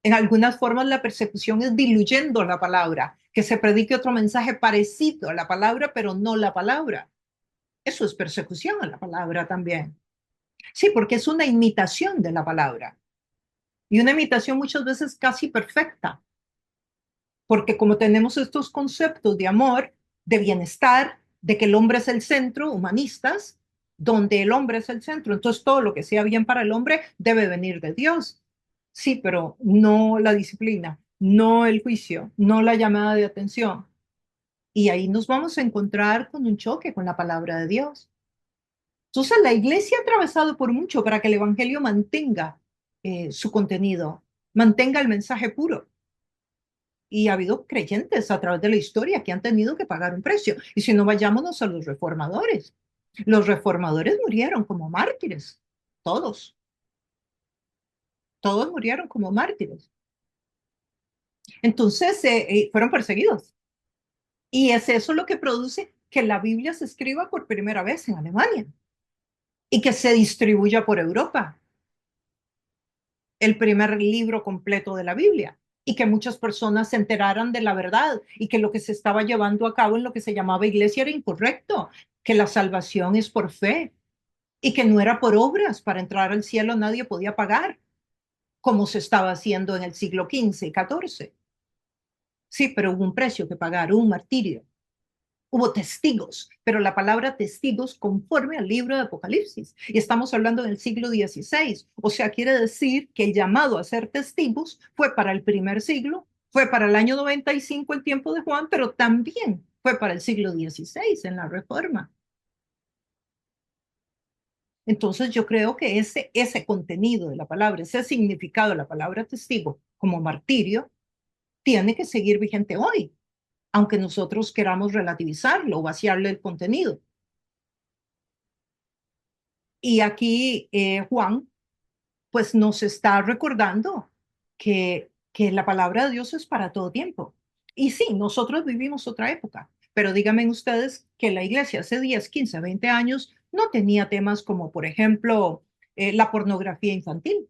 Speaker 1: En algunas formas la persecución es diluyendo la palabra, que se predique otro mensaje parecido a la palabra, pero no la palabra. Eso es persecución a la palabra también. Sí, porque es una imitación de la palabra. Y una imitación muchas veces casi perfecta, porque como tenemos estos conceptos de amor, de bienestar, de que el hombre es el centro, humanistas, donde el hombre es el centro, entonces todo lo que sea bien para el hombre debe venir de Dios. Sí, pero no la disciplina, no el juicio, no la llamada de atención. Y ahí nos vamos a encontrar con un choque con la palabra de Dios. Entonces, la iglesia ha atravesado por mucho para que el evangelio mantenga su contenido, mantenga el mensaje puro. Y ha habido creyentes a través de la historia que han tenido que pagar un precio. Y si no, vayámonos a los reformadores. Los reformadores murieron como mártires, todos, todos murieron como mártires. Entonces, fueron perseguidos. Y es eso lo que produce que la Biblia se escriba por primera vez en Alemania y que se distribuya por Europa, el primer libro completo de la Biblia, y que muchas personas se enteraran de la verdad y que lo que se estaba llevando a cabo en lo que se llamaba iglesia era incorrecto, que la salvación es por fe y que no era por obras. Para entrar al cielo nadie podía pagar, como se estaba haciendo en el siglo XV y XIV. Sí, pero hubo un precio que pagar, un martirio. Hubo testigos, pero la palabra testigos conforme al libro de Apocalipsis. Y estamos hablando del siglo XVI. O sea, quiere decir que el llamado a ser testigos fue para el primer siglo, fue para el año 95, el tiempo de Juan, pero también fue para el siglo XVI en la Reforma. Entonces yo creo que ese contenido de la palabra, ese significado de la palabra testigo como martirio, tiene que seguir vigente hoy, aunque nosotros queramos relativizarlo o vaciarle el contenido. Y aquí Juan, pues nos está recordando que la palabra de Dios es para todo tiempo. Y sí, nosotros vivimos otra época, pero díganme ustedes que la iglesia hace 10, 15, 20 años no tenía temas como, por ejemplo, la pornografía infantil.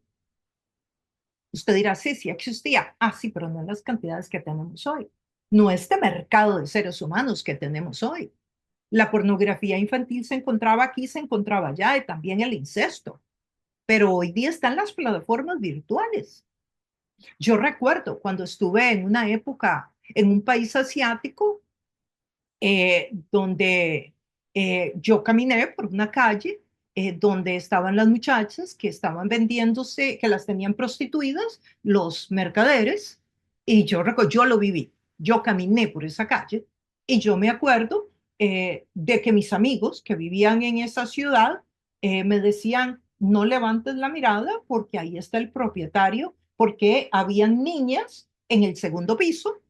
Speaker 1: Usted dirá, sí, sí existía. Ah, sí, pero no en las cantidades que tenemos hoy. No este mercado de seres humanos que tenemos hoy. La pornografía infantil se encontraba aquí, se encontraba allá, y también el incesto. Pero hoy día están las plataformas virtuales. Yo recuerdo cuando estuve en una época en un país asiático donde yo caminé por una calle donde estaban las muchachas que estaban vendiéndose, que las tenían prostituidas, los mercaderes, y yo lo viví. Yo caminé por esa calle y yo me acuerdo de que mis amigos que vivían en esa ciudad me decían, no levantes la mirada porque ahí está el propietario, porque habían niñas en el segundo piso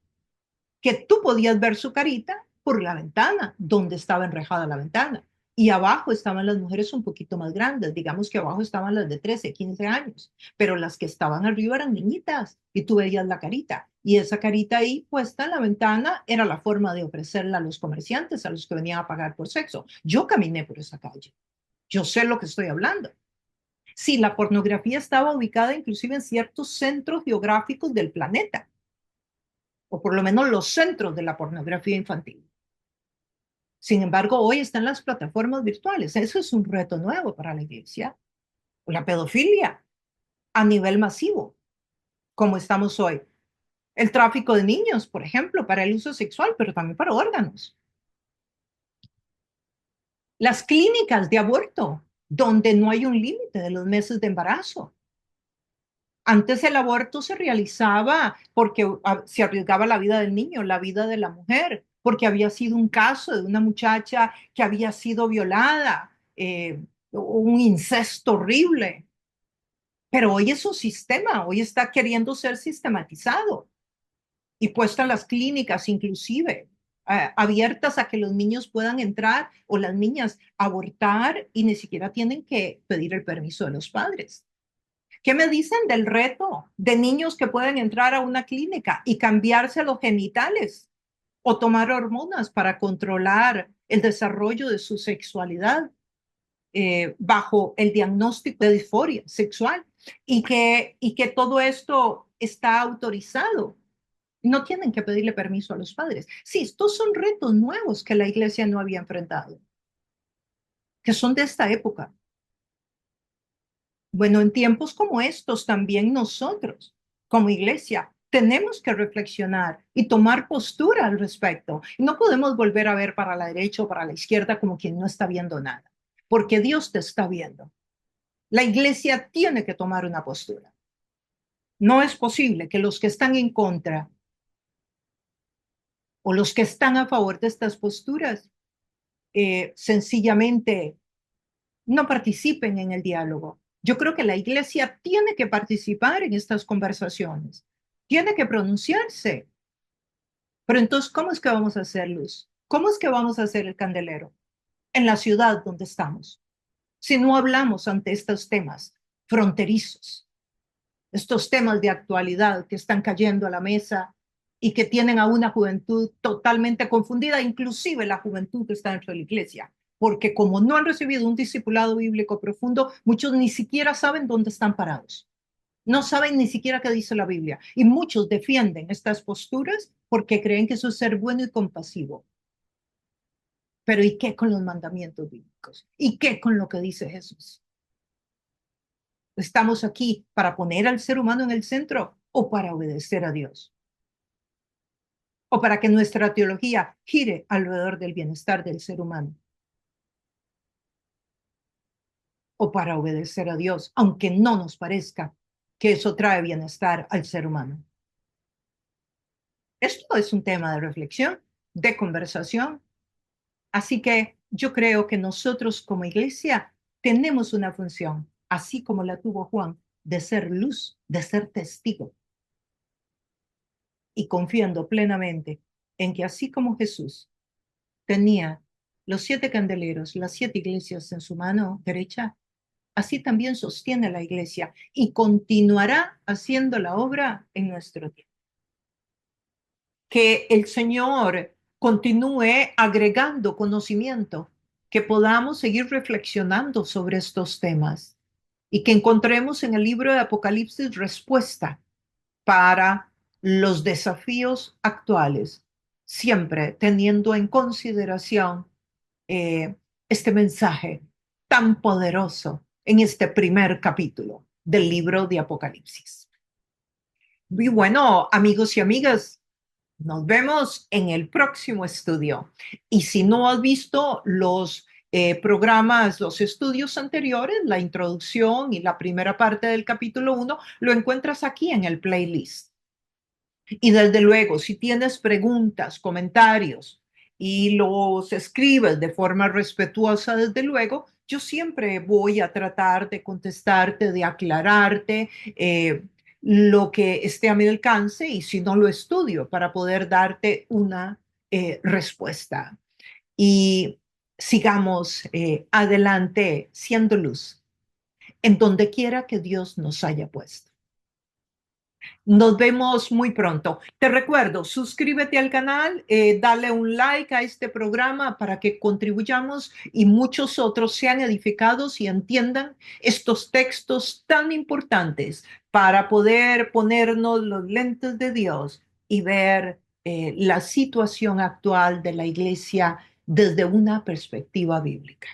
Speaker 1: que tú podías ver su carita por la ventana, donde estaba enrejada la ventana. Y abajo estaban las mujeres un poquito más grandes, digamos que abajo estaban las de 13, 15 años, pero las que estaban arriba eran niñitas y tú veías la carita. Y esa carita ahí puesta en la ventana era la forma de ofrecerla a los comerciantes, a los que venían a pagar por sexo. Yo caminé por esa calle, yo sé lo que estoy hablando. Sí, la pornografía estaba ubicada inclusive en ciertos centros geográficos del planeta, o por lo menos los centros de la pornografía infantil. Sin embargo, hoy están las plataformas virtuales. Eso es un reto nuevo para la iglesia. La pedofilia a nivel masivo, como estamos hoy. El tráfico de niños, por ejemplo, para el uso sexual, pero también para órganos. Las clínicas de aborto, donde no hay un límite de los meses de embarazo. Antes el aborto se realizaba porque se arriesgaba la vida del niño, la vida de la mujer, porque había sido un caso de una muchacha que había sido violada, un incesto horrible. Pero hoy es un sistema, hoy está queriendo ser sistematizado y puesto en las clínicas inclusive, abiertas a que los niños puedan entrar o las niñas abortar y ni siquiera tienen que pedir el permiso de los padres. ¿Qué me dicen del reto de niños que pueden entrar a una clínica y cambiarse los genitales o tomar hormonas para controlar el desarrollo de su sexualidad bajo el diagnóstico de disforia sexual y que todo esto está autorizado? No tienen que pedirle permiso a los padres. Sí, estos son retos nuevos que la iglesia no había enfrentado, que son de esta época. Bueno, en tiempos como estos también nosotros, como iglesia, tenemos que reflexionar y tomar postura al respecto. No podemos volver a ver para la derecha o para la izquierda como quien no está viendo nada, porque Dios te está viendo. La iglesia tiene que tomar una postura. No es posible que los que están en contra o los que están a favor de estas posturas sencillamente no participen en el diálogo. Yo creo que la iglesia tiene que participar en estas conversaciones, tiene que pronunciarse. Pero entonces, ¿cómo es que vamos a hacer luz? ¿Cómo es que vamos a hacer el candelero en la ciudad donde estamos? Si no hablamos ante estos temas fronterizos, estos temas de actualidad que están cayendo a la mesa y que tienen a una juventud totalmente confundida, inclusive la juventud que está dentro de la iglesia, porque como no han recibido un discipulado bíblico profundo, muchos ni siquiera saben dónde están parados. No saben ni siquiera qué dice la Biblia. Y muchos defienden estas posturas porque creen que eso es ser bueno y compasivo. Pero ¿y qué con los mandamientos bíblicos? ¿Y qué con lo que dice Jesús? ¿Estamos aquí para poner al ser humano en el centro o para obedecer a Dios? ¿O para que nuestra teología gire alrededor del bienestar del ser humano? ¿O para obedecer a Dios, aunque no nos parezca que eso trae bienestar al ser humano? Esto es un tema de reflexión, de conversación. Así que yo creo que nosotros como iglesia tenemos una función, así como la tuvo Juan, de ser luz, de ser testigo, y confiando plenamente en que así como Jesús tenía los 7 candeleros, las 7 iglesias en su mano derecha, así también sostiene la iglesia y continuará haciendo la obra en nuestro tiempo. Que el Señor continúe agregando conocimiento, que podamos seguir reflexionando sobre estos temas y que encontremos en el libro de Apocalipsis respuesta para los desafíos actuales, siempre teniendo en consideración este mensaje tan poderoso en este primer capítulo del libro de Apocalipsis. Y bueno, amigos y amigas, nos vemos en el próximo estudio. Y si no has visto los programas, los estudios anteriores, la introducción y la primera parte del capítulo 1, lo encuentras aquí en el playlist. Y desde luego, si tienes preguntas, comentarios y los escribes de forma respetuosa, desde luego, yo siempre voy a tratar de contestarte, de aclararte lo que esté a mi alcance y si no lo estudio para poder darte una respuesta. Y sigamos adelante siendo luz en donde quiera que Dios nos haya puesto. Nos vemos muy pronto. Te recuerdo, suscríbete al canal, dale un like a este programa para que contribuyamos y muchos otros sean edificados y entiendan estos textos tan importantes para poder ponernos los lentes de Dios y ver la situación actual de la iglesia desde una perspectiva bíblica.